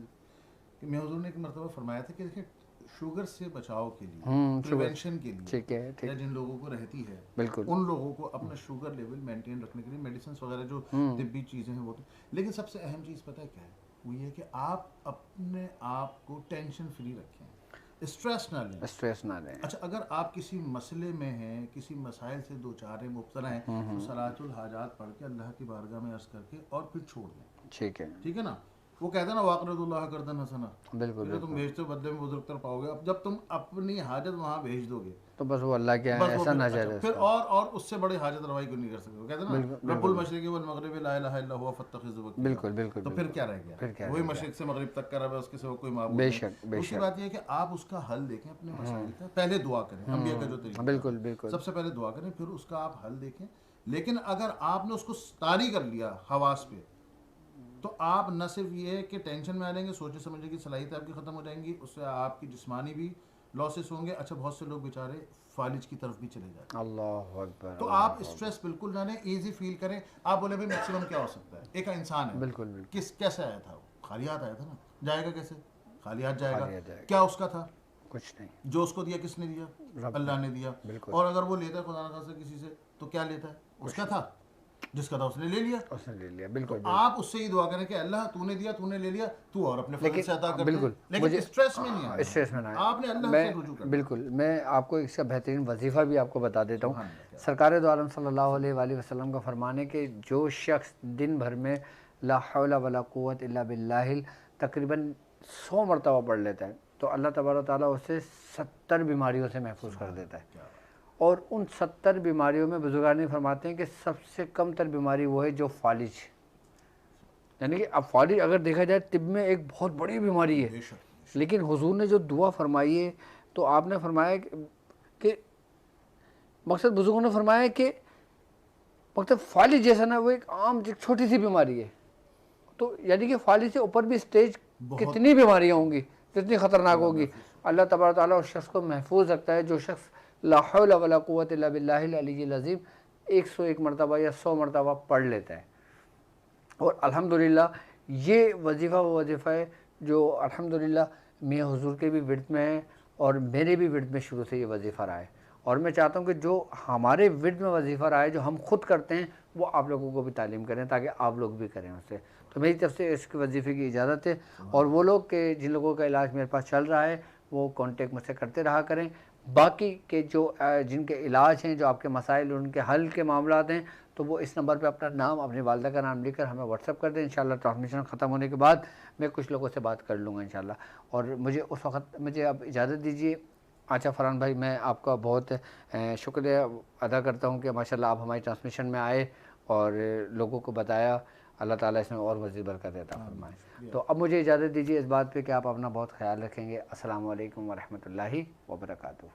कि मैं हुजूर ने एक मरतबा फरमाया था कि देखिए, शुगर से बचाव के लिए, प्रिवेंशन के लिए, ठीक है, ठीक, या जिन लोगों को रहती है बिल्कुल। उन लोगों को अपना शुगर लेवल मेंटेन रखने के लिए मेडिसिन वगैरह जो तिब्बी चीज़ें हैं वो तो, लेकिन सबसे अहम चीज़ पता है क्या है, वो ये है कि आप अपने आप को टेंशन फ्री रखें, स्ट्रेस ना लें। स्ट्रेस ना लें। अच्छा, अगर आप किसी मसले में हैं, किसी मसाइल से दो चार हैं, मुब्तला हैं, तो सलातुल हाजात पढ़ के अल्लाह की बारगाह में अर्ज़ करके और फिर छोड़ दें। ठीक है, ठीक है ना, वो कहते हैं ना, वाक़रदुल्लाह करदन हसना, बिल्कुल तुम भेजते हो बदले में बुजुर्ग तर पाओगे। अब जब तुम अपनी हाजत वहाँ भेज दोगे तो बस वो अल्लाह के बस वो ऐसा फिर, ना अच्छा, जाए फिर और उससे बड़ी हाजत रवाई को नहीं कर सकते। कहते हैं ना, रब्बुल मशरिक़ि वल मग़रिबि ला इलाहा इल्ला हुवा फत्तखिज़हु वकीला। बिल्कुल बिल्कुल। तो फिर क्या रह गया, फिर क्या वही रह गया? मशरिक़ से मग़रिब तक का रब है, उसके सिवा कोई माबूद बेशक, नहीं। बेशक। दूसरी बात यह है कि आप उसका हल देखें अपने मसाइल का, पहले दुआ करें, अंबिया का जो तरीका, बिल्कुल बिल्कुल। सबसे पहले दुआ करें, फिर उसका आप हल देखें। लेकिन अगर आपने उसको तारी कर लिया हवास पे, तो आप न सिर्फ ये है कि टेंशन में आ जाएंगे, सोचने समझने की सलाहियत आपकी ख़त्म हो जाएंगी, उससे आपकी जिस्मानी भी लॉसेस होंगे। अच्छा, बहुत से लोग बेचारे फालिज की तरफ भी चले जाते हैं। अल्लाह अकबर। तो आप स्ट्रेस बिल्कुल ना लें, ईजी फील करें। आप बोले भाई मैक्सिमम क्या हो सकता है, एक इंसान है, बिल्कुल बिल्कुल। किस कैसे आया था, खाली हाथ आया था ना, जाएगा कैसे, खाली हाथ जाएगा। खाली हाथ जाएगा। क्या उसका था, कुछ नहीं, जो उसको दिया किसने दिया, रब अल्लाह ने दिया। बिल्कुल। और अगर वो लेता है खुदा न खास्ता किसी से, तो क्या लेता है, उसका था, जिसका था उसने ले लिया। उसने ले लिया, बिल्कुल। आप उससे ही दुआ करें कि अल्लाह तूने दिया, तूने ले लिया, तू और अपने फजल से अता कर दे। बिल्कुल, लेकिन स्ट्रेस में नहीं आना, स्ट्रेस में ना आए। आपने अल्लाह से रुजू मैं करना। बिल्कुल, मैं आपको इसका बेहतरीन वजीफ़ा भी आपको बता देता हूँ। सुभान अल्लाह। सरकार दो आलम सल्लल्लाहु अलैहि वसल्लम का फरमान है कि जो शख्स दिन भर में ला हौला वला कुव्वत इल्ला बिल्लाहिल तकरीबन 100 मरतबा पढ़ लेता है तो अल्लाह तबारक ताला उसे 70 बीमारियों से महफूज कर देता है। और उन 70 बीमारियों में बुजुर्गान फरमाते हैं कि सबसे कम तर बीमारी वो है जो फालिज, यानी कि अब फालिज अगर देखा जाए तिब में एक बहुत बड़ी बीमारी है, लेकिन हुजूर ने जो दुआ फरमाई है तो आपने फरमाया कि मकसद बुजुर्गों ने फरमाया कि मकसद फालिज जैसा ना वो एक आम एक छोटी सी बीमारी है, तो यानी कि फालिज से ऊपर भी स्टेज कितनी बीमारियाँ होंगी, कितनी ख़तरनाक होगी। अल्लाह तबारक ताला उस शख्स को महफूज रखता है जो शख्स ला हौला वला कुव्वत इल्ला बिल्लाहिल अलीय्यिल अज़ीम 101 मरतबा या 100 मरतबा पढ़ लेता है। और अल्हम्दुलिल्लाह ये वजीफ़ा वो वजीफ़ा है जो अल्हम्दुलिल्लाह मियाँ हुजूर के भी विर्द में है और मेरे भी विर्द में शुरू से ये वजीफ़ा रहा है। और मैं चाहता हूँ कि जो हमारे विर्द में वजीफ़ा रहा है, जो हम खुद करते हैं, वो आप लोगों को भी तालीम करें ताकि आप लोग भी करें उससे। तो मेरी तरफ से इसके वजीफ़े की इजाज़त है। और वो लोग के जिन लोगों का इलाज मेरे पास चल रहा है वो कांटेक्ट मुझसे करते रहा करें। बाकी के जो जिनके इलाज हैं, जो आपके मसाइल उनके हल के मामलात हैं, तो वो इस नंबर पे अपना नाम, अपनी वालदा का नाम लिखकर हमें व्हाट्सअप कर दें। इंशाल्लाह ट्रांसमिशन ख़त्म होने के बाद मैं कुछ लोगों से बात कर लूँगा इंशाल्लाह। और मुझे उस वक्त मुझे अब इजाज़त दीजिए। अच्छा फरहान भाई, मैं आपका बहुत शुक्रिया अदा करता हूँ कि माशाल्लाह आप हमारी ट्रांसमिशन में आए और लोगों को बताया। अल्लाह ताला इसमें और मज़ीद बरकत देता फरमाए। तो अब मुझे इजाज़त दीजिए इस बात पे कि आप अपना बहुत ख्याल रखेंगे। अस्सलामु अलैकुम व रहमतुल्लाहि व बरकातुहू।